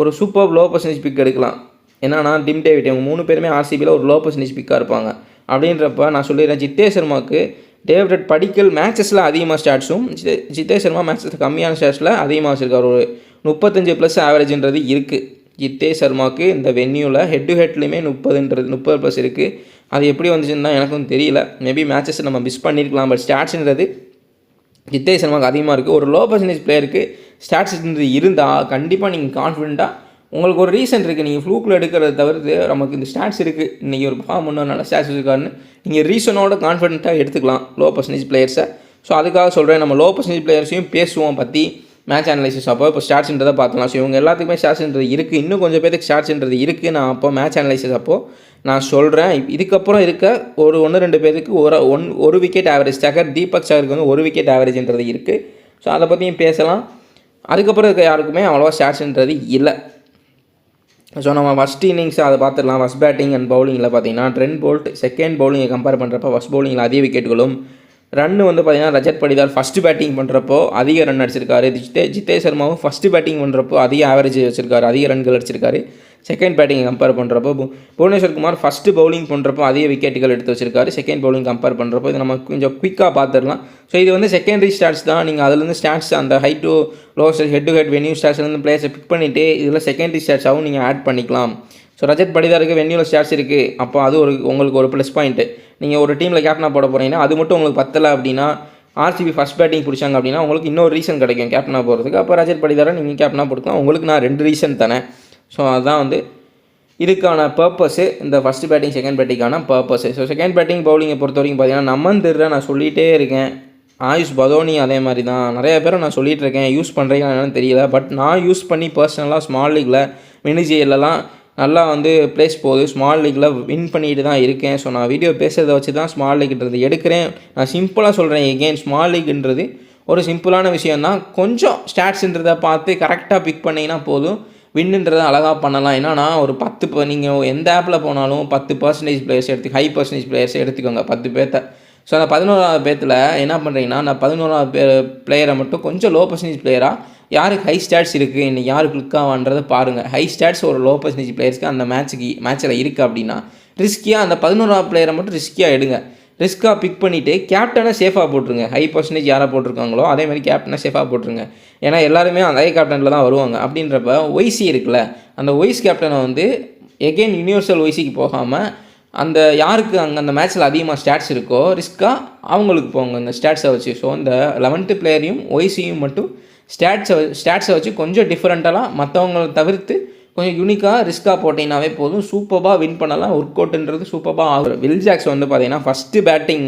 ஒரு சூப்பர் லோ பர்சன்டேஜ் பிக் எடுக்கலாம். என்னன்னா டிம் டேவிட் இவங்க 3 பேருமே ஆர்சிபியில் ஒரு லோ பர்சன்டேஜ் பிக்காக இருப்பாங்க. அப்படின்றப்ப நான் சொல்லிடுறேன், ஜித்தேஷ் சர்மாவுக்கு டேவிட் படிக்கல் மேட்சஸில் அதிகமாக ஸ்டாட்ஸும், ஜித்தேஷ் சர்மா மேட்சஸில் கம்மியான ஸ்டாட்ஸில் அதிகமாக வச்சுருக்காரு. ஒரு 35+ ஆவரேஜ்ன்றது இருக்குது ஜித்தேஷ் சர்மாவுக்கு. இந்த வென்யூவில் ஹெட் டு ஹெட்லேயுமே 30+ இருக்குது. அது எப்படி வந்துச்சுன்னு தான் எனக்கும் தெரியல. மேபி மேட்சஸ் நம்ம மிஸ் பண்ணியிருக்கலாம். பட் ஸ்டாட்ஸ்ன்றது ஜித்தேஷ் சர்மாவுக்கு அதிகமாக இருக்குது. ஒரு லோ பர்சன்டேஜ் பிளேயருக்கு ஸ்டாட்ஸ்ன்றது இருந்தால் கண்டிப்பாக நீங்கள் கான்ஃபிடென்ட்டாக உங்களுக்கு ஒரு ரீசன் இருக்குது. நீங்கள் ஃப்ளூக்கில் எடுக்கிறத தவிர்த்து நமக்கு இந்த ஸ்டாட்ஸ் இருக்குது, இன்றைக்கி ஒரு ஃபார்ம் ஒன்று நல்ல ஸ்டாட்ஸ் இருக்காருன்னு நீங்கள் ரீசனோட கான்ஃபிடென்ட்டாக எடுத்துக்கலாம் லோ பர்சன்டேஜ் பிளேயர்ஸை. ஸோ அதுக்காக சொல்கிறேன், நம்ம லோ பர்சன்டேஜ் பிளேயர்ஸையும் பேசுவோம் பற்றி மேட்ச் அனலைசிஸ். அப்போ இப்போ ஸ்டாட்ஸ்ன்றதை பார்த்துக்கலாம். ஸோ இவங்க எல்லாத்துக்குமே ஸ்டாட்ஸ்ன்றது இருக்குது. இன்னும் கொஞ்சம் பேருக்கு ஸ்டாட்ஸ்ன்றது இருக்குது. நான் அப்போ மேட்ச் அனலைசிஸ் அப்போது நான் சொல்கிறேன். இதுக்கப்புறம் இருக்க ஒரு 1-2 பேருக்கு ஒரு விக்கெட் ஆவரேஜ் தீபக் சகருக்கு வந்து 1 விக்கெட் ஆவரேஜ்ன்றது இருக்குது. ஸோ அதை பற்றியும் பேசலாம். அதுக்கப்புறம் இருக்க யாருக்குமே அவ்வளோவா ஸ்டாட்ஸ்ன்றது இல்லை. ஸோ நம்ம ஃபஸ்ட் இன்னிங்ஸ் அதை பார்த்துடலாம். ஃபஸ்ட் பேட்டிங் அண்ட் பவுலிங்கில் பார்த்தீங்கன்னா ட்ரெண்ட் போல்ட் செகண்ட் பவுலிங்கை கம்பேர் பண்ணுறப்போ ஃபஸ்ட் பவுலிங்கில் அதிக விக்கெட்டுகளும், ரன்னு வந்து பார்த்திங்கன்னா ரஜத் படிதார் ஃபஸ்ட்டு பேட்டிங் பண்ணுறப்போ அதிக ரன் அடிச்சிருக்காரு. ஜித்தேஷ் சர்மாவும் ஃபஸ்ட்டு பேட்டிங் பண்ணுறப்போ அதிக ஆவரேஜ் வச்சிருக்காரு, அதிக ரன்கள் அடிச்சிருக்காரு. செகண்ட் பேட்டிங்கை கம்பேர் பண்ணுறப்போ புவனேஸ்வர் குமார் ஃபஸ்ட்டு பவுலிங் பண்ணுறப்போ அதிக விக்கெட்டுகள் எடுத்து வச்சிருக்காரு. செகண்ட் பவுலிங் கம்பேர் பண்ணுறப்போ இது நம்ம கொஞ்சம் குயிக்காக பார்த்துடலாம். ஸோ இது வந்து செகண்டரி ஸ்டாட்ஸ் தான். நீங்கள் அதுலேருந்து ஸ்டாட்ஸ் அந்த high to low head to head venue ஸ்டாட்ஸ்லேருந்து பிளேயர்ஸை பிக் பண்ணிவிட்டு இதில் செகண்டரி ஸ்டாட்ஸாகவும் நீங்கள் ஆட் பண்ணிக்கலாம். ஸோ ரஜத் படிதாருக்கு வென்யூவில் ஸ்டாட்ஸ் இருக்குது. அப்போ அது உங்களுக்கு ஒரு ப்ளஸ் பாயிண்ட்டு. நீங்கள் ஒரு டீமில் கேப்டனாக போட போகிறீங்கன்னா அது மட்டும் உங்களுக்கு பத்தலை அப்படின்னா, ஆர்சிபி ஃபஸ்ட் பேட்டிங் பிடிச்சாங்க அப்படின்னா உங்களுக்கு இன்னொரு ரீசன் கிடைக்கும் கேப்டனாக போகிறதுக்கு. அப்போ ரஜத் படிதாரை நீங்கள் கேப்டனாக போட்டுக்கலாம். உங்களுக்கு நான் 2 ரீசன் தரேன். ஸோ அதுதான் வந்து இதுக்கான பர்பஸ்ஸு, இந்த ஃபஸ்ட்டு பேட்டிங் செகண்ட் பேட்டிங்கான பர்பஸ்ஸு. ஸோ செகண்ட் பேட்டிங் பவுலிங்கை பொறுத்த வரைக்கும் பார்த்தீங்கன்னா நம்மந்திர நான் சொல்லிகிட்டே இருக்கேன். ஆயுஷ் பதோனி அதே மாதிரி தான். நிறைய பேரை நான் சொல்லிகிட்டு இருக்கேன். யூஸ் பண்ணுறீங்களா என்னன்னு தெரியல. பட் நான் யூஸ் பண்ணி பர்சனலாக ஸ்மால் லீக்கில் மினிஜிஎல்லாம் நல்லா வந்து ப்ளேஸ் போகுது. ஸ்மால் லீக்கில் வின் பண்ணிட்டு தான் இருக்கேன். ஸோ நான் வீடியோ பேசுகிறத வச்சு தான் ஸ்மால் லீக்ன்றது எடுக்கிறேன். நான் சிம்பிளாக சொல்கிறேன். எகெயின் ஸ்மால் லீக்ன்றது ஒரு சிம்பிளான விஷயந்தான். கொஞ்சம் ஸ்டாட்ஸ்ன்றதை பார்த்து கரெக்டாக பிக் பண்ணிங்கன்னா போதும், வின்னுன்றதை அழகாக பண்ணலாம். என்னன்னா ஒரு 10 நீங்கள் எந்த ஆப்பில் போனாலும் 10% பிளேயர்ஸ் ஹை பர்சன்டேஜ் பிளேயர்ஸை எடுத்துக்கோங்க 10 பேர்த்த. ஸோ அந்த 11வது பேர்த்தில் என்ன பண்ணுறீங்கன்னா, அந்த 11வது பிளேயரை மட்டும் கொஞ்சம் லோ பர்சன்டேஜ் பிளேயராக யாருக்கு ஹை ஸ்டாட்ஸ் இருக்குது, இன்றைக்கி யார் கிளிக் ஆவான்றதை பாருங்கள். ஹை ஸ்டாட்ஸ் ஒரு லோ பர்சன்டேஜ் பிளேயர்ஸ்க்கு அந்த மேட்ச்சில் இருக்குது அப்படின்னா ரிஸ்கியாக அந்த 11வது பிளேயரை மட்டும் ரிஸ்கியாக எடுங்க. ரிஸ்க்காக பிக் பண்ணிவிட்டு கேப்டனை சேஃபாக போட்டுருங்க. ஹை பர்சன்டேஜ் யாரை போட்டிருக்காங்களோ அதேமாதிரி கேப்டனை சேஃபாக போட்டுருங்க. ஏன்னா எல்லாருமே அந்த ஹை கேப்டனில் தான் வருவாங்க. அப்படின்றப்ப ஒய்சி இருக்குல்ல, அந்த ஒய்ஸ் கேப்டனை வந்து எகெயின் யூனிவர்சல் ஒய்சிக்கு போகாமல் அந்த யாருக்கு அங்கே அந்த மேட்ச்சில் அதிகமாக ஸ்டாட்ஸ் இருக்கோ ரிஸ்க்காக அவங்களுக்கு போங்க இந்த ஸ்டாட்ஸை வச்சு. ஸோ இந்த 11th பிளேயரையும் ஒய்சியும் மட்டும் ஸ்டாட்ஸை வச்சு கொஞ்சம் டிஃப்ரெண்ட்டாலாம் மற்றவங்களை தவிர்த்து கொஞ்சம் யூனிக்காக ரிஸ்க்காக போட்டிங்கனாவே போதும், சூப்பராக வின் பண்ணலாம். ஒர்க் அவுட்ன்றது சூப்பராக ஆகும். வில் ஜாக்ஸ் வந்து பார்த்தீங்கன்னா ஃபஸ்ட்டு பேட்டிங்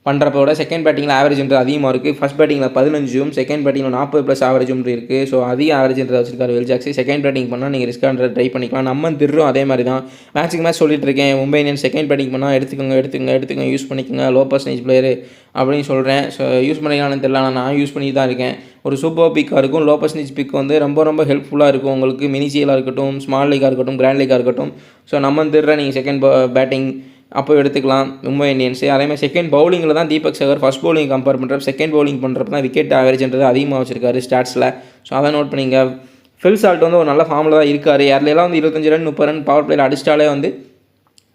பண்ணுறப்ப விட செகண்ட் பேட்டிங்கில் ஆவரேஜ்ன்றது அதிகமாக இருக்குது. ஃபஸ்ட் பேட்டிங்கில் 15 செகண்ட் பேட்டிங்கில் 40+ ஆவரேஜும் இருக்குது. ஸோ அதிக ஆவரேஜ்ன்றதை வச்சிருக்காரு வில் ஜாக்ஸ். செகண்ட் பேட்டிங் பண்ணால் நீங்கள் ரிஸ்க்காக ட்ரை பண்ணிக்கலாம். நம்ம திருடும் அதே மாதிரி தான் மேட்ச்சுக்கு மேட்ச் சொல்லிட்டு இருக்கேன். மும்பை இந்தியன்ஸ் செகண்ட் பேட்டிங் பண்ணால் எடுத்துக்கோங்க, யூஸ் பண்ணிக்கோங்க, லோ பர்சன்டேஜ் பிளேயரு அப்படின்னு சொல்கிறேன். ஸோ யூஸ் பண்ணிக்கலாம்னு தெரியல, நான் யூஸ் பண்ணி தான் இருக்கேன். ஒரு சூப்பர் பிக்காக இருக்கும். லோ பர்சன்டேஜ் பிக் வந்து ரொம்ப ஹெல்ப்ஃபுல்லாக இருக்கும் உங்களுக்கு. மினி சிஎல்லாக இருக்கட்டும், ஸ்மால் லீக்காக இருக்கட்டும், கிராண்ட் லீக்காக இருக்கட்டும். ஸோ நம்ம திருற நீங்கள் செகண்ட் பேட்டிங் அப்போ எடுத்துக்கலாம் மும்பை இந்தியன்ஸு. அதேமாதிரி செகண்ட் பவுலிங்கில் தான் தீபக் சகர் ஃபஸ்ட் பவுலிங் கம்பேர் பண்ணுறப்ப செகண்ட் பவுலிங் பண்ணுறப்ப தான் விக்கெட் ஆவரேஜ்ன்றது அதிகமாக வச்சிருக்காரு ஸ்டாட்ஸில். ஸோ அதை நோட் பண்ணிங்க. ஃபில் சால்ட் வந்து ஒரு நல்ல ஃபார்மில் தான் இருக்கார். யாரிலாம் வந்து 25 ரன் 30 ரன் பவர் பிளேயில் அடிச்சிட்டாலே வந்து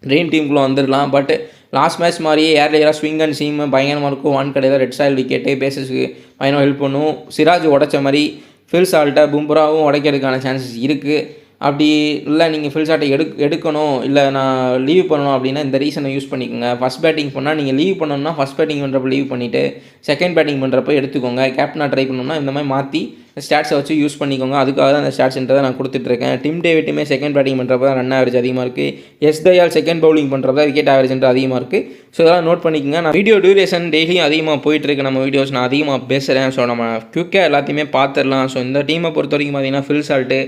ட்ரீம் டீமுக்குள்ளே வந்துடலாம். பட் லாஸ்ட் மேட்ச் மாதிரியே ஏர்லேயராக ஸ்விங் அண்ட் சீம் பயங்கரமாக இருக்கும். ஒன் கடையில் ரெட் சாயில் விக்கெட்டு பேசஸ்க்கு பயணம் ஹெல்ப் பண்ணும். சிராஜ் உடைச்ச மாதிரி ஃபில் சால்ட்டை பும்ராவும் உடைக்கிறதுக்கான சான்சஸ் இருக்குது. அப்படி இல்லை நீங்கள் ஃபில் சால்ட்டை எடுக்கணும், இல்லை நான் லீவ் பண்ணணும் அப்படின்னா இந்த ரீசனை யூஸ் பண்ணிக்கோங்க. ஃபஸ்ட் பேட்டிங் பண்ணால் நீங்கள் லீவ் பண்ணணும்னா ஃபஸ்ட் பேட்டிங் பண்ணுறப்ப லீவ் பண்ணிவிட்டு செகண்ட் பேட்டிங் பண்ணுறப்ப எடுத்துக்கோங்க. கேப்டனாக ட்ரை பண்ணணும்னா இந்த மாதிரி மாற்றி ஸ்டாட்ஸை வச்சு யூஸ் பண்ணிக்கோங்க. அதுக்காக தான் அந்த ஸ்டாட்ஸ்ன்றதை நான் கொடுத்துட்ருக்கேன். டிம் டேவிட்டுமே செகண்ட் பேட்டிங் பண்ணுறப்ப தான் ரன் ஆவரேஜ் அதிகமாக இருக்குது. எஸ் தயால் செகண்ட் பவுலிங் பண்ணுறப்ப தான் விக்கெட் ஆவரேஜ்ன்றது அதிகமாக இருக்குது. ஸோ இதெல்லாம் நோட் பண்ணிக்கோங்க. நான் வீடியோ டியூரேஷன் டெய்லியும் அதிகமாக போயிட்டுருக்கு. நம்ம வீடியோஸ் நான் அதிகமாக பேசுகிறேன். ஸோ நம்ம குயிக்காக எல்லாத்தையுமே பார்த்துடலாம். ஸோ இந்த டீமை பொறுத்த வரைக்கும் பார்த்தீங்கன்னா ஃபில் சால்ட்டு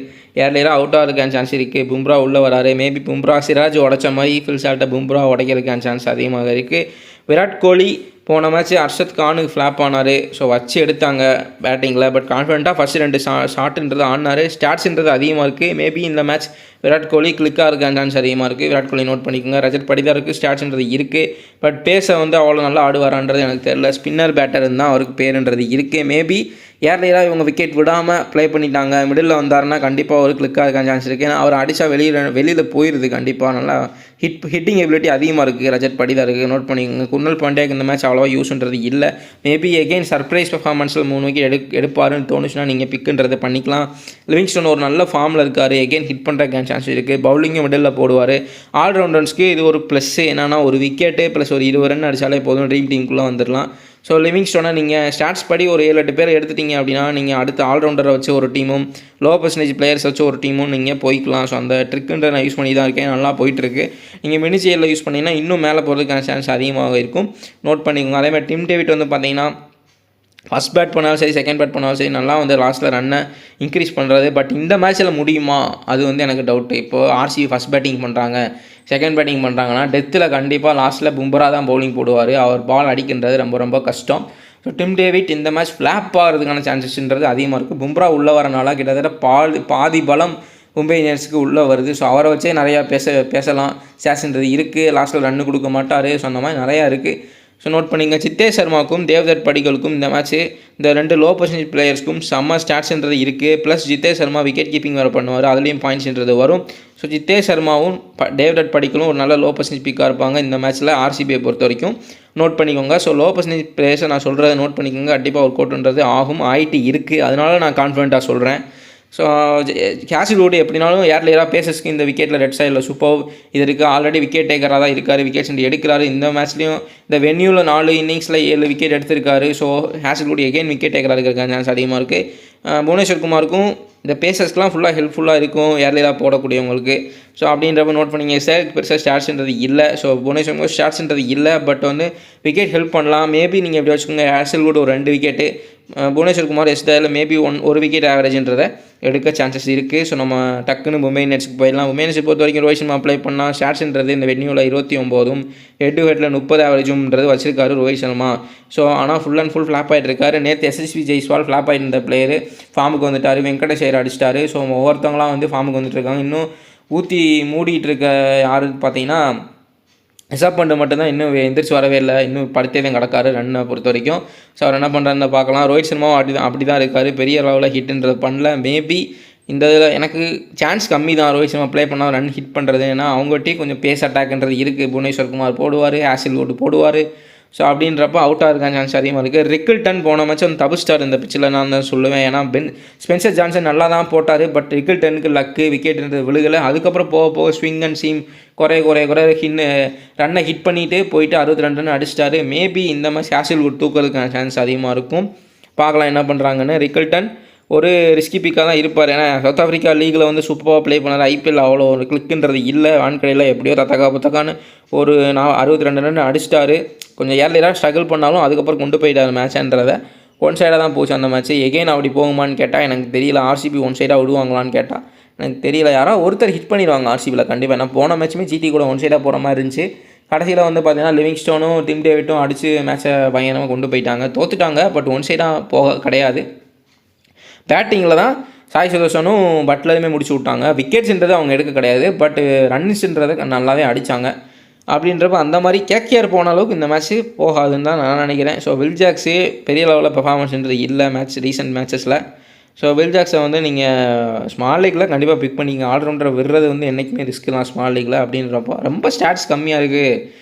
ஏர்லேயராக அவுட் ஆகிறதுக்கான சான்ஸ் இருக்குது. பும்ரா உள்ளே வராரு. மேபி பும்ரா சிராஜ் உடைச்ச மாதிரி ஃபில் சால்ட்டை பும்ரா உடைக்கிறதுக்கான சான்ஸ் அதிகமாக இருக்குது. விராட் கோலி போன மேட்ச் அர்ஷத் கானுக்கு ஃப்ளாப் ஆனார். ஸோ வச்சு எடுத்தாங்க பேட்டிங்கில். பட் கான்ஃபிடென்ட்டாக ஃபஸ்ட்டு 2 ஷாட்டுன்றது ஆடினார். ஸ்டாட்ஸ்ன்றது அதிகமாக இருக்குது. மேபி இந்த மேட்ச் விராட் கோலி கிளிக்காக இருக்கான சான்ஸ் அதிகமாக இருக்குது. விராட் கோலி நோட் பண்ணிக்கோங்க. ரஜத் படிதாருக்கு ஸ்டாட்ஸ்ன்றது இருக்குது. பட் பேச வந்து அவ்வளோ நல்லா ஆடுவாரான்றது எனக்கு தெரியல. ஸ்பின்னர் பேட்டர் தான் அவருக்கு பேருன்றது இருக்குது. மேபி ஏர்லேயராக இவங்க விக்கெட் விடாமல் ப்ளே பண்ணிட்டாங்க, மிடில் வந்தாருன்னா கண்டிப்பாக ஒரு கிளிக்காக இருக்கான சான்ஸ் இருக்குது. ஏன்னா அவர் அடித்தா வெளியில் போயிடுது. கண்டிப்பாக நல்லா ஹிட்டிங் எபிலிட்டி அதிகமாக இருக்குது ரஜத் படிதாருக்கு. நோட் பண்ணிக்கோங்க. குர்னல் பாண்டியாக்கு இந்த மேட்ச் அவ்வளோவா யூஸ்ன்றது இல்லை. மேபி எகெயின் சர்ப்ரைஸ் பர்ஃபார்மன்ஸில் 3 விக்கெட் எடுப்பாருன்னு தோணுச்சுன்னா நீங்கள் பிக்குன்றதை பண்ணிக்கலாம். லிவிங்ஸ்டன் ஒரு நல்ல ஃபார்மில் இருக்கார். எகெயின் ஹிட் பண்ணுறதுக்கான சான்ஸ் இருக்குது. பவுலிங்கும் மிடில் போடுவார். ஆல்ரவுண்டர்ஸ்க்கு இது ஒரு ப்ளஸ். என்னன்னா ஒரு விக்கெட்டு ப்ளஸ் ஒரு 20 ரன் அடித்தாலே போதும், ட்ரீம் டீமுக்குள்ளே வந்துடலாம். ஸோ லிவிங்ஸ்டோனை நீங்கள் ஸ்டாட்ஸ் படி ஒரு 7-8 பேர் எடுத்துட்டீங்க அப்படின்னா நீங்கள் அடுத்த ஆல்ரவுண்டரை வச்சு ஒரு டீமும் லோ பர்சன்டேஜ் பிளேயர்ஸ் வச்சு ஒரு டீமும் நீங்கள் போய்க்கலாம். ஸோ அந்த ட்ரிக்குன்ற நான் யூஸ் பண்ணி தான் இருக்கேன். நல்லா போயிட்டுருக்கு. நீங்கள் மினிசியலில் யூஸ் பண்ணிங்கன்னா இன்னும் மேலே போகிறதுக்கான சான்ஸ் அதிகமாக இருக்கும். நோட் பண்ணிக்கோங்க. அதேமாதிரி டிம் டேவிட் வந்து பார்த்தீங்கன்னா ஃபஸ்ட் பேட் பண்ணாலும் சரி, செகண்ட் பேட் பண்ணாலும் சரி, நல்லா வந்து லாஸ்ட்டில் ரன்னை இன்க்ரீஸ் பண்ணுறது. பட் இந்த மேட்ச்சில் முடியுமா அது வந்து எனக்கு டவுட்டு. இப்போது ஆர்சிபி ஃபஸ்ட் பேட்டிங் பண்ணுறாங்க, செகண்ட் பேட்டிங் பண்ணுறாங்கன்னா டெத்தில் கண்டிப்பாக லாஸ்ட்டில் பும்ரா தான் பவுலிங் போடுவார். அவர் பால் அடிக்கின்றது ரொம்ப கஷ்டம். ஸோ டிம் டேவிட் இந்த மேட்ச் ஃப்ளாப் ஆகிறதுக்கான சான்சஸ்ன்றது அதிகமாக இருக்குது. பும்ரா உள்ளே வரனால கிட்டத்தட்ட பாதி பலம் மும்பை இந்தியன்ஸுக்கு உள்ளே வருது. ஸோ அவரை வச்சே நிறையா பேசலாம். சேஸ்ன்றது இருக்குது. லாஸ்ட்டில் ரன்னு கொடுக்க மாட்டார். ஸோ அந்த மாதிரி நிறையா இருக்குது. ஸோ நோட் பண்ணிங்க. சித்தேஷ் சர்மாவுக்கும் தேவ்தத் படிகளுக்கும் இந்த மேட்ச்சு இந்த 2 லோ பர்சன்டேஜ் பிளேயர்ஸ்க்கும் செம்ம ஸ்டாட்ஸ்ன்றது இருக்குது. Plus Jitesh Sharma wicket keeping வேறு பண்ணுவார். அதுலேயும் பாயிண்ட்ஸ்ன்றது வரும். ஸோ ஜித்தேஷ் சர்மாவும் தேவ்தத் படிகளும் ஒரு நல்ல லோ பர்சன்டேஜ் பிக்காக இருப்பாங்க இந்த மேட்ச்சில் ஆர்சிபியை பொறுத்த வரைக்கும். நோட் பண்ணிக்கோங்க. ஸோ லோ பர்சன்டேஜ் பிளேயர்ஸை நான் சொல்கிறத நோட் பண்ணிக்கோங்க. கண்டிப்பாக ஒரு கோட்டுன்றது ஆகும், ஆயிட்டு இருக்குது. அதனால நான் கான்ஃபிடென்ட்டாக சொல்கிறேன். ஸோ ஹேசில்வுட் எப்படினாலும் ஏர்லேயராக பேசஸ்க்கு இந்த விக்கெட்டில் ரெட் சைடில் சூப்பர் இது இருக்குது. ஆல்ரெடி விக்கெட் டேக்கராக தான் இருக்கார். விக்கெட் சென்று எடுக்கிறாரு. இந்த மேட்ச்லேயும் இந்த வென்யூவில் 4 இன்னிங்ஸில் 7 விக்கெட் எடுத்திருக்காரு. ஸோ ஹேசில்வுட் எகெயின் விக்கெட் டேக்கராக இருக்கிற சான்ஸ் அதிகமாக இருக்குது. புவனேஸ்வர் குமாருக்கும் இந்த பேசஸ்க்கெலாம் ஃபுல்லாக ஹெல்ப்ஃபுல்லாக இருக்கும் ஏர்லேயராக போடக்கூடியவங்களுக்கு. ஸோ அப்படின்றப்ப நோட் பண்ணிங்க. சேலுக்கு பெருசாக ஸ்டாட்ஸ்ன்றது இல்லை. ஸோ புவனேஸ்வர் ஸ்டாட்ஸ்ன்றது இல்லை. பட் வந்து விக்கெட் ஹெல்ப் பண்ணலாம். மேபி நீங்கள் எப்படி வச்சுக்கோங்க. ஹேசில்வுட் ஒரு 2 விக்கெட்டு, புவனேஸ்வர் குமார் எஸ்டாயில் மேபி 1 விக்கெட் ஆவரேஜ்ன்றதை எடுக்க சான்சஸ் இருக்குது. ஸோ நம்ம டக்குன்னு மும்பை இந்தியன்ஸுக்கு போயிடலாம். மும்பை இந்தியன்ஸை பொறுத்த வரைக்கும் ரோஹித் சர்மா அப்ளை பண்ணால் ஸ்டாட்ஸ்ன்றது இந்த வென்யூவில் 29 ஹெட் டு ஹெட்டில் 30 ஆவரேஜும்ன்றது வச்சிருக்காரு ரோஹித் சர்மா. ஸோ ஆனால் ஃபுல் அண்ட் ஃபுல் ஃப்ளாப் ஆகிட்டு இருக்காரு. நேற்று எஸ்எஸ்வி ஜெய்ஸ்வால் ஃப்ளாப் ஆகிட்டு இருந்த பிளேயர் ஃபார்முக்கு வந்துட்டார். வெங்கடேஷ் ஐயர் அடிச்சிட்டாரு. ஸோ ஒவ்வொருத்தவங்களாம் வந்து ஃபார்முக்கு வந்துட்டு இருக்காங்க. இன்னும் ஊற்றி மூடிட்டு இருக்க யாருன்னு பார்த்தீங்கன்னா ரிஷப் பண்ட் மட்டும்தான் இன்னும் எந்திரிச்சு வரவே இல்லை. இன்னும் படுத்தே கிடக்காரு ரன்னை பொறுத்த வரைக்கும். ஸோ அவர் என்ன பண்ணுறாருன்னு பார்க்கலாம். ரோஹித் சர்மாவும் அப்படி தான் இருக்கார். பெரிய அளவில் ஹிட்ன்றது பண்ணல. மேபி இந்த இதில் எனக்கு சான்ஸ் கம்மி தான் ரோஹித் சர்மா ப்ளே பண்ணால் ரன் ஹிட் பண்ணுறது. ஏன்னா அவங்ககிட்டயும் கொஞ்சம் பேஸ் அட்டாக்ன்றது இருக்குது. புவனேஸ்வர் குமார் போடுவார், ஹேசில்வுட் போடுவார். ஸோ அப்படின்றப்ப அவுட்டாக இருக்கான சான்ஸ் அதிகமாக இருக்குது. ரிக்கில்டன் போன மேட்ச் வந்து தப்பிச்சிட்டார் இந்த பிச்சில் நான் தான் சொல்லுவேன். ஏன்னா ஸ்பென்சர் ஜான்சன் நல்லா தான் போட்டார். பட் ரிக்கில்டனுக்கு லக்கு விக்கெட்ன்றது விழுகலை. அதுக்கப்புறம் போக ஸ்விங் அண்ட் சீம் குறைய ரன்னை ஹிட் பண்ணிவிட்டு போயிட்டு 62 ரன் அடிச்சிட்டாரு. மேபி இந்த மாதிரி ஹேசில்வுட் தூக்கிறதுக்கான சான்ஸ் அதிகமாக இருக்கும். பார்க்கலாம் என்ன பண்ணுறாங்கன்னு. ரிக்கில்டன் ஒரு ரிஸ்கி பிக்காக தான் இருப்பார். ஏன்னா சவுத் ஆஃப்ரிக்கா லீகில் வந்து சூப்பராக ப்ளே பண்ணார். ஐபிஎல் அவ்வளோ ஒரு கிளிக்குன்றது இல்லை. வான்கடையில் எப்படியோ புத்தக்கான்னு ஒரு 62 ரன் அடிச்சிட்டாரு. கொஞ்சம் ஏர்லியராக ஸ்ட்ரகிள் பண்ணாலும் அதுக்கப்புறம் கொண்டு போயிட்டார் மேட்ச்ன்றதை. ஒன் சைடாக தான் போச்சு அந்த மேட்ச். எகெயின் அப்படி போகுமான்னு கேட்டால் எனக்கு தெரியல. ஆர்சிபி ஒன் சைடாக விடுவாங்களான்னு கேட்டால் எனக்கு தெரியல. யாராவது ஒருத்தர் ஹிட் பண்ணிடுவாங்க ஆர்சிபியில் கண்டிப்பாக. ஏன்னா போன மேட்ச்சுமே ஜிடி கூட ஒன் சைடாக போகிற மாதிரி இருந்துச்சு. கடைசியில் வந்து பார்த்தீங்கன்னா லிவிங்ஸ்டோனும் டிம் டேவிட்டும் அடித்து மேட்சை பயங்கரமாக கொண்டு போயிட்டாங்க. தோத்துட்டாங்க. பட் ஒன் சைடாக போக கிடையாது. பேட்டிங்கில் தான் சாய் சுதர்ஷனும் பட்லருமே முடிச்சு விட்டாங்க. விக்கெட்ஸ்ன்றது அவங்க எடுக்க கிடையாது. பட் ரன்ஸ்ன்றதை நல்லாவே அடித்தாங்க. அப்படின்றப்ப அந்த மாதிரி கேகேஆர் போன அளவுக்கு இந்த மேட்ச்சு போகாதுன்னு தான் நான் நினைக்கிறேன். ஸோ வில் ஜாக்ஸு பெரிய லெவலில் பெர்ஃபார்மன்ஸ்ன்றது இல்லை ரீசெண்ட் மேட்சஸில். ஸோ வில் ஜாக்ஸை வந்து நீங்கள் ஸ்மால் லீக்கில் கண்டிப்பாக பிக் பண்ணிங்க. ஆல்ரவுண்டரை விடுறது வந்து என்றைக்குமே ரிஸ்க் தான் ஸ்மால் லீக்கில். அப்படின்றப்போ ரொம்ப ஸ்டாட்ஸ் கம்மியாக இருக்குது,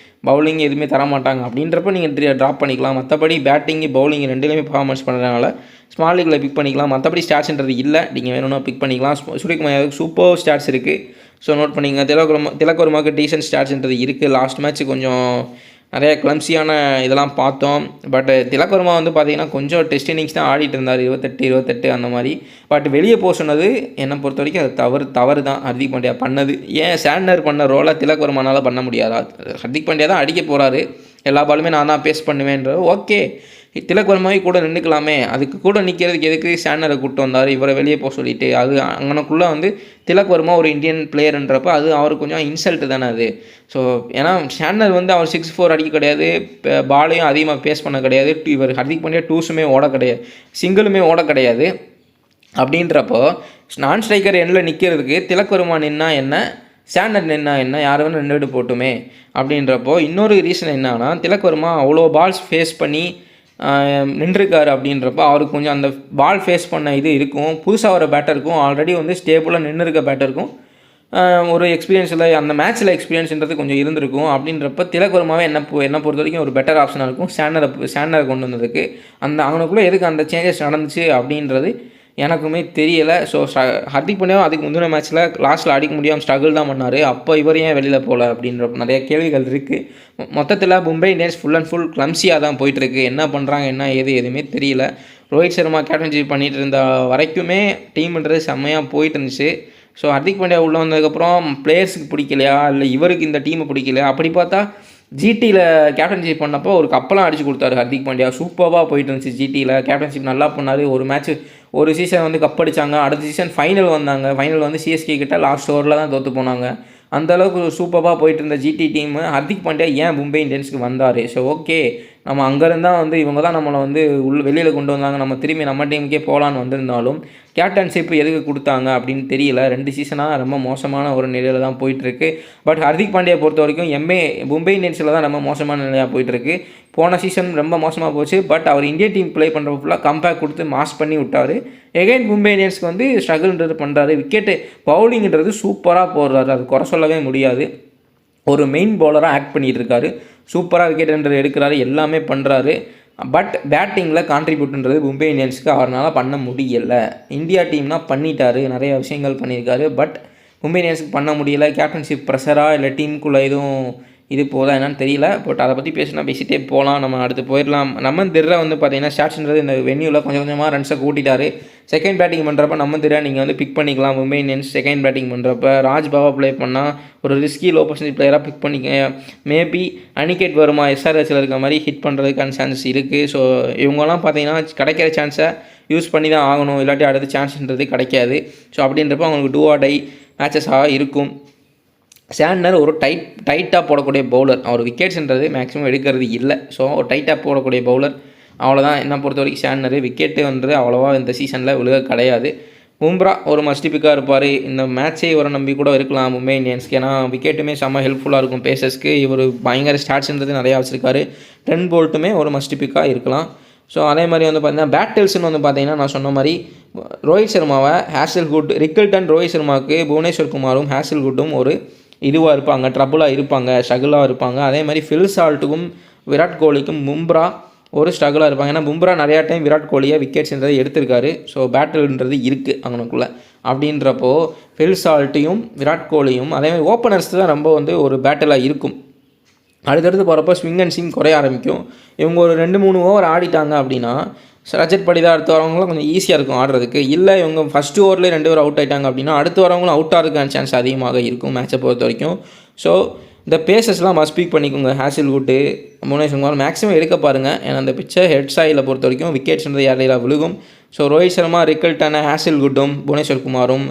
பவுலிங் எதுவுமே தரமாட்டாங்க அப்படின்றப்ப நீங்கள் ட்ராப் பண்ணிக்கலாம். மற்றபடி பேட்டிங்கு பவுலிங் ரெண்டுலேயுமே பெர்ஃபார்மன்ஸ் பண்ணுறதுனால ஸ்மால் லீக்கில் பிக் பண்ணிக்கலாம். மற்றபடி ஸ்டாட்ஸ்ன்றது இல்லை, நீங்கள் வேணும்னா பிக் பண்ணிக்கலாம். சூரியகுமாருக்கு சூப்பர் ஸ்டாட்ஸ் இருக்குது. ஸோ நோட் பண்ணிங்க. திலக் வர்மாவுக்கு டீசென்ட் ஸ்டாட்ஸ்ன்றது இருக்குது. லாஸ்ட் மேட்ச் கொஞ்சம் நிறைய கிளம்ஸியான இதெல்லாம் பார்த்தோம். பட் திலக் வர்மா வந்து பார்த்திங்கன்னா கொஞ்சம் டெஸ்ட் இன்னிங்ஸ் தான் ஆடிட்டு இருந்தார், 28 அந்த மாதிரி. பட் வெளியே போக சொன்னது என்னை பொறுத்த வரைக்கும் அது தவறு தான் ஹர்திக் பாண்டியா பண்ணது. ஏன் சாண்டர் பண்ண ரோலை திலக் வர்மானால் பண்ண முடியாதா? ஹர்திக் பாண்டியா தான் அடிக்க போகிறாரு, எல்லா பாலுமே நான் தான் பேஸ் பண்ணுவேன்ற. ஓகே, திலக் வர்மாவை கூட நின்றுக்கலாமே. அதுக்கு கூட நிற்கிறதுக்கு எதுக்கு சாண்டரை கூப்பிட்டு வந்தார், இவரை வெளியே போக சொல்லிட்டு? அது அங்கனக்குள்ளே வந்து திலக் வர்மா ஒரு இந்தியன் பிளேயர்ன்றப்ப அது அவருக்கு கொஞ்சம் இன்சல்ட்டு தானே அது. ஸோ ஏன்னா சாண்டர் வந்து அவர் 6-4 அடிக்க கிடையாது, பாலையும் அதிகமாக பேஸ் பண்ண கிடையாது. இவர் ஹர்திக் பாண்டியா டூஸுமே ஓட கிடையாது, சிங்கிளுமே ஓட கிடையாது. அப்படின்றப்போ நான் ஸ்ட்ரைக்கர் எண்ணில் நிற்கிறதுக்கு திலக் வர்மா நின்னா என்ன, சாண்டர் நின்னா என்ன, யார் வேணும் 2 விட்டு போட்டுமே. அப்படின்றப்போ இன்னொரு ரீசன் என்னன்னா, திலக் வர்மா அவ்வளோ பால்ஸ் ஃபேஸ் பண்ணி நின்றுருக்காரு. அப்படின்றப்ப அவருக்கு கொஞ்சம் அந்த பால் ஃபேஸ் பண்ண இது இருக்கும். புதுசாக வர பேட்டருக்கும் ஆல்ரெடி வந்து ஸ்டேபிளாக நின்று இருக்க பேட்டருக்கும் ஒரு எக்ஸ்பீரியன்ஸில் அந்த மேட்ச்சில் எக்ஸ்பீரியன்ஸ்ன்றது கொஞ்சம் இருந்திருக்கும். அப்படின்றப்ப திலக் வர்மாவே என்ன பொறுத்த வரைக்கும் ஒரு பெட்டர் ஆப்ஷனாக இருக்கும் சாண்டரை கொண்டு வந்ததுக்கு. அவனுக்குள்ளே எதுக்கு அந்த சேஞ்சஸ் நடந்துச்சு அப்படின்றது எனக்குமே தெரியலை. ஸோ ஹர்திக் பாண்டியாவும் அதுக்கு முந்தின மேட்ச்சில் லாஸ்ட்டில் அடிக்க முடியாமல் ஸ்ட்ரகிள் தான் பண்ணார். அப்போ இவர் ஏன் வெளியில் போகல அப்படின்ற நிறைய கேள்விகள் இருக்குது. மொத்தத்தில் Mumbai Indians full and full கிளம்ஸியாக தான் போயிட்டுருக்கு. என்ன பண்ணுறாங்க என்ன எதுவுமே தெரியல. ரோஹித் சர்மா கேப்டன்ஷிப் பண்ணிகிட்டு இருந்த வரைக்குமே டீம்ன்றது செம்மையாக போயிட்டு இருந்துச்சு. ஸோ ஹர்திக் பாண்டியா உள்ளே வந்ததுக்கப்புறம் பிளேயர்ஸுக்கு பிடிக்கலையா, இல்லை இவருக்கு இந்த டீமை பிடிக்கலையா? அப்படி பார்த்தா ஜிடியில் கேப்டன்ஷிப் பண்ணப்போ ஒரு கப்பெல்லாம் அடிச்சு கொடுத்தாரு ஹர்திக் பாண்டியா. சூப்பராக போயிட்டு இருந்துச்சு ஜிடியில் கேப்டன்ஷிப் நல்லா பண்ணார். ஒரு சீசன் வந்து கப் அடித்தாங்க, அடுத்த சீசன் ஃபைனல் வந்தாங்க. ஃபைனல் வந்து சிஎஸ்கே கிட்ட லாஸ்ட் ஓவரில் தான் தோற்று போனாங்க. அந்தளவுக்கு சூப்பராக போயிட்டு இருந்த ஜிடி டீமு ஹர்திக் பாண்டியா ஏன் மும்பை இந்தியன்ஸுக்கு வந்தார்? ஸோ ஓகே, நம்ம அங்கேருந்தான் வந்து இவங்க தான் நம்மளை வந்து வெளியில் கொண்டு வந்தாங்க, நம்ம திரும்பி நம்ம டீமுக்கே போகலான்னு வந்திருந்தாலும் கேப்டன்ஷிப் எதுக்கு கொடுத்தாங்க அப்படின்னு தெரியல. 2 சீசனாக ரொம்ப மோசமான ஒரு நிலையில் தான் போயிட்டுருக்கு. பட் ஹர்திக் பாண்டியா பொறுத்த வரைக்கும் மும்பை இந்தியன்ஸில் தான் ரொம்ப மோசமான நிலையாக போயிட்டுருக்கு. போன சீசன் ரொம்ப மோசமாக போச்சு. பட் அவர் இந்தியன் டீம் ப்ளே பண்ணுறப்ப ஃபுல்லாக கம்பேக் கொடுத்து மாஸ் பண்ணி விட்டார். எகைன் மும்பை இந்தியன்ஸ்க்கு வந்து ஸ்ட்ரகிள்ன்றது பண்ணுறாரு. விக்கெட்டு பவுலிங்கிறது சூப்பராக போடுறாரு, அது குறை சொல்லவே முடியாது. ஒரு மெயின் பவுலராக ஆக்ட் பண்ணிகிட்டு இருக்காரு. சூப்பராக விக்கெட்ன்றது எடுக்கிறாரு, எல்லாமே பண்ணுறாரு. பட் பேட்டிங்கில் கான்ட்ரிபியூட்ன்றது மும்பை இந்தியன்ஸுக்கு அவரால் பண்ண முடியலை. இந்தியா டீம்னா பண்ணிட்டாரு, நிறைய விஷயங்கள் பண்ணியிருக்காரு. பட் மும்பை இந்தியன்ஸுக்கு பண்ண முடியலை. கேப்டன்ஷிப் ப்ரெஷராக இல்லை டீமுக்குள்ளே எதுவும் இது போதா என்னன்னு தெரியல. பட் அதை பற்றி பேசிகிட்டே போகலாம், நம்ம அடுத்து போயிடலாம். நம்ம திர்ரா வந்து பார்த்தீங்கன்னா ஸ்டாட்ஸ்ன்றது இந்த வென்யூவில் கொஞ்சமாக ரன்ஸை கூட்டிட்டார். செகண்ட் பேட்டிங் பண்ணுறப்ப நம்ம திர்ரா நீங்கள் வந்து பிக் பண்ணிக்கலாம். மும்பை இந்தியன்ஸ் செகண்ட் பேட்டிங் பண்ணுறப்ப ராஜ் பாபா ப்ளே பண்ணால் ஒரு ரிஸ்கி லோ பர்சன்டேஜ் பிளேயராக பிக் பண்ணிக்க. மேபி அனிகேட் வருமா எஸ்ஆர்ஹெச்சில் இருக்க மாதிரி ஹிட் பண்ணுறதுக்கான சான்சஸ் இருக்குது. ஸோ இவங்கெல்லாம் பார்த்தீங்கன்னா கிடைக்கிற சான்ஸை யூஸ் பண்ணி தான் ஆகணும், இல்லாட்டி அடுத்த சான்ஸ்ன்றது கிடைக்காது. ஸோ அப்படின்றப்ப அவங்களுக்கு டூ ஆர் டை மேட்சஸாக இருக்கும். சாண்டர் ஒரு டைட்டாக போடக்கூடிய பவுலர். அவர் விக்கெட்ஸ்ன்றது மேக்ஸிமம் எடுக்கிறது இல்லை. ஸோ ஒரு டைட்டாக போடக்கூடிய பவுலர், அவ்வளோதான். என்ன பொறுத்த வரைக்கும் சாண்டர் விக்கெட்டு வந்து அவ்வளோவா இந்த சீசனில் விழுக கிடையாது. பும்ரா ஒரு மஸ்ட் பிக்காக இருப்பார். இந்த மேட்சே இவரை நம்பி கூட இருக்கலாம் மும்பை இந்தியன்ஸ்க்கு. ஏன்னா விக்கெட்டுமே செம்ம ஹெல்ப்ஃபுல்லாக இருக்கும் பேசர்ஸ்க்கு. இவர் பயங்கர ஸ்டாட்ஸ்ன்றது நிறையா வச்சுருக்காரு. ட்ரெண்ட் போல்ட்டுமே ஒரு மஸ்ட் பிக்காக இருக்கலாம். ஸோ அதே மாதிரி வந்து பார்த்தீங்கன்னா பேட்டில்ஸ்னு வந்து பார்த்தீங்கன்னா நான் சொன்ன மாதிரி ரோஹித் சர்மாவை ஹேசல்வுட், ரிக்கல்டன் ரோஹித் சர்மாவுக்கு புவனேஸ்வர் குமாரும் ஹேசல்வுட்டும் ஒரு இதுவாக இருப்பாங்க, ட்ரபுளாக இருப்பாங்க, ஸ்ட்ரகிளாக இருப்பாங்க. அதே மாதிரி ஃபில் சால்ட்டுக்கும் விராட் கோலிக்கும் பும்ரா ஒரு ஸ்ட்ரகிளாக இருப்பாங்க. ஏன்னா பும்ரா நிறையா டைம் விராட் கோலியை விக்கெட்ஸ்ன்றது எடுத்திருக்காரு. ஸோ பேட்டில்ன்றது இருக்குது அவனுக்குள்ளே. அப்படின்றப்போ ஃபில் சால்ட்டையும் விராட் கோலியும் அதே மாதிரி ஓப்பனர்ஸ் தான் ரொம்ப வந்து ஒரு பேட்டிலாக இருக்கும். அடுத்தடுத்து போகிறப்ப ஸ்விங் அண்ட் சிங் குறைய ஆரம்பிக்கும். இவங்க ஒரு 2-3 ஓவர் ஆடிட்டாங்க அப்படின்னா ரஜத் படிதார் அடுத்து வரவங்களும் கொஞ்சம் ஈஸியாக இருக்கும் ஆடுறதுக்கு. இல்லை இவங்க ஃபஸ்ட்டு ஓவர்லேயே 2 பேர் அவுட் ஆகிட்டாங்க அப்படின்னா அடுத்து வரவங்களும் அவுட் ஆகிறதுக்கான சான்ஸ் அதிகமாக இருக்கும் மேட்சை பொறுத்த வரைக்கும். ஸோ இந்த பேசஸ்லாம் மஸ்ட் பிக் பண்ணிக்கோங்க. ஹேசில்வுட்டு, புவனேஸ்வர் குமார் மேக்ஸிமம் எடுக்க பாருங்கள். ஏன்னா அந்த பிச்சை ஹெட் சாயில் பொறுத்த வரைக்கும் விக்கெட்ஸ்ன்றது யாரையில விழுகும். ஸோ ரோஹித் சர்மா, ரிக்கல்டன், ஹேசில்வுட்டும் புவனேஸ்வர் குமாரும்,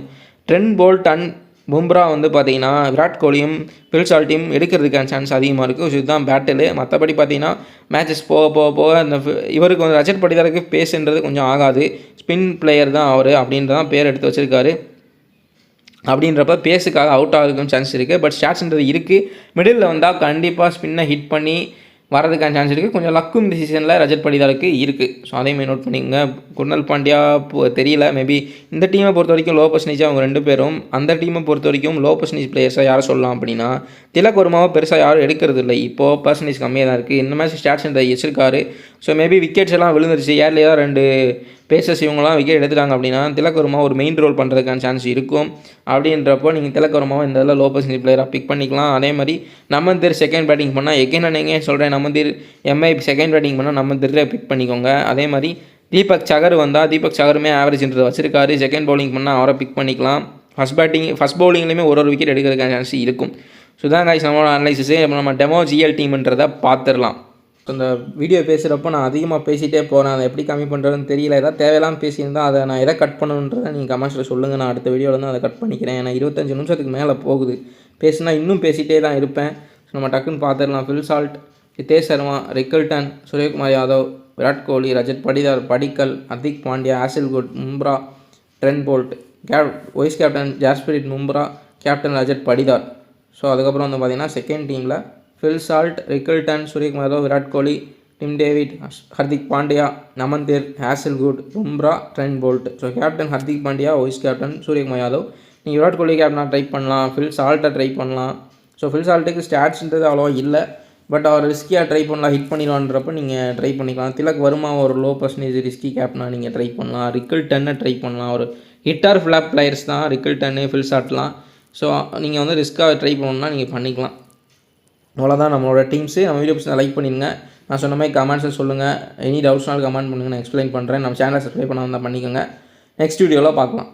ட்ரெண்ட் போல்ட் அண்ட் பும்ரா வந்து பார்த்தீங்கன்னா விராட் கோலியும் பில் சால்ட்டையும் எடுக்கிறதுக்கான சான்ஸ் அதிகமாக இருக்குது. ஸோ இதுதான் பேட்டில். மற்றபடி பார்த்தீங்கன்னா மேட்சஸ் போக அந்த இவருக்கு வந்து ரஜத் படிதாருக்கு பேசுன்றது கொஞ்சம் ஆகாது. ஸ்பின் பிளேயர் தான் அவர் அப்படின்றதான் பேர் எடுத்து வச்சுருக்காரு. அப்படின்றப்ப பேஸுக்காக அவுட் ஆகிறதுக்கும் சான்ஸ் இருக்குது. பட் ஸ்டாட்ஸ்ன்றது இருக்குது. மிடில் வந்தால் கண்டிப்பாக ஸ்பின்னை ஹிட் பண்ணி வரதுக்கான சான்ஸ் இருக்குது. கொஞ்சம் லக்கும் இந்த சீசனில் ரஜத் படிதாருக்கு இருக்குது. ஸோ அதையுமே நோட் பண்ணிக்கோங்க. குர்னல் பாண்டியா தெரியல, மேபி இந்த டீமை பொறுத்த வரைக்கும் லோ பர்சன்டேஜ் அவங்க 2 பேரும். அந்த டீமை பொறுத்த வரைக்கும் லோ பர்சன்டேஜ் பிளேயர்ஸாக யாரை சொல்லலாம் அப்படின்னா திலக் வர்மாவை பெருசாக யாரும் எடுக்கிறது இல்லை. இப்போது பர்சன்டேஜ் கம்மியாக தான் இருக்குது. இந்த மாதிரி ஸ்டாட்ஸ்ன்றதை வச்சிருக்காரு. ஸோ மேபி விக்கெட்ஸ் எல்லாம் விழுந்துருச்சு. ஏர்லேயே தான் 2 பேசஸ் இவங்களாம் விக்கெட் எடுத்துட்டாங்க அப்படின்னா திலக் வர்மா ஒரு மெயின் ரோல் பண்ணுறதுக்கான சான்ஸ் இருக்கும். அப்படின்றப்போ நீங்கள் திலக் வர்மாவை இந்த இதில் லோ பர்சன்டேஜ் பிளேயராக பிக் பண்ணிக்கலாம். அதே மாதிரி நமந்தீர் செகண்ட் பேட்டிங் பண்ணால் எங்கேன்னு சொல்கிறேன், நமந்தீர் எம்ஐ செகண்ட் பேட்டிங் பண்ணால் நமந்தீரை பிக் பண்ணிக்கோங்க. அதே மாதிரி தீபக் சகர் வந்தால் தீபக் சகருமே ஆவரேஜ்ன்றது வச்சிருக்காரு. செகண்ட் பவுலிங் பண்ணால் அவரை பிக் பண்ணிக்கலாம். ஃபஸ்ட் பவுலிங்லேயுமே ஒரு விக்கெட் எடுக்கிறதுக்கான சான்ஸ் இருக்கும். ஸோ தான் காய்ஸ் நம்மளோட அனலைசிஸே. இப்போ நம்ம டெமோ ஜிஎல் டீம்ன்றதை பார்த்துடலாம். அந்த வீடியோ பேசுகிறப்போ நான் அதிகமாக பேசிகிட்டே போகிறேன். அதை எப்படி கம்மி பண்ணுறதுன்னு தெரியல. ஏதாவது தேவையில்லாமல் பேசியிருந்தால் அதை நான் எதை கட் பண்ணணுன்றதை நீங்கள் கமெண்ட்ஸில் சொல்லுங்கள். நான் அடுத்த வீடியோவில் வந்து அதை கட் பண்ணிக்கிறேன். ஏன்னா 25 நிமிஷத்துக்கு மேலே போகுது. பேசுனா இன்னும் பேசிகிட்டே தான் இருப்பேன். ஸோ நம்ம டக்குன்னு பார்த்துடலாம். Phil Salt, Hitesh Sharma, Rickelton, Suryakumar Yadav, Virat Kohli, Rajat Patidar, Padikkal, Hardik Pandya, Hazlewood, Bumrah, Trent Boult, vice captain Jasprit Bumrah, captain Rajat Patidar. So அதுக்கப்புறம் வந்து பார்த்திங்கன்னா செகண்ட் டீமில் Phil Salt, Rickelton, Suryakumar Yadav, Virat Kohli, Tim David, Hardik Pandya, Naman Dhir, Hazlewood, Bumrah, Trent Boult. So captain Hardik Pandya, vice captain Suryakumar Yadav. நீங்கள் விராட் கோலி கேப்டனாக ட்ரை பண்ணலாம். பில் சால்ட்டை ட்ரை பண்ணலாம். ஸோ பில் சால்ட்டுக்கு ஸ்டாட்ஸ்ன்றது அவ்வளோவா இல்லை. பட் அவர் ரிஸ்கியாக ட்ரை பண்ணலாம். ஹிட் பண்ணிடுவான்றப்ப நீங்கள் ட்ரை பண்ணிக்கலாம். திலக் வர்மா ஒரு லோ பர்சன்டேஜ் ரிஸ்கி கேப்டனாக நீங்கள் ட்ரை பண்ணலாம். ரிக்கல்டனை ட்ரை பண்ணலாம். ஒரு ஹிட்டார் ஃப்ளாப் பிளேயர்ஸ் தான் ரிக்கல்டன்னு, பில் சால்ட்லாம். ஸோ நீங்கள் வந்து ரிஸ்க்காக ட்ரை பண்ணணுன்னா நீங்கள் பண்ணிக்கலாம். அவ்வளோதான் நம்மளோட டீம்ஸு. நம்ம வீடியோ பிடிச்சா லைக் பண்ணிடுங்க. நான் சொன்ன மாதிரி கமெண்ட்ஸில் சொல்லுங்கள். எனி டவுட்ஸ்னாலும் கமெண்ட் பண்ணுங்கள், நான் எக்ஸ்பிளைன் பண்ணுறேன். நம்ம சேனலை சப்ஸ்கிரைப் பண்ண வந்தால் பண்ணிக்கோங்க. நெக்ஸ்ட் வீடியோவில் பார்க்கலாம்.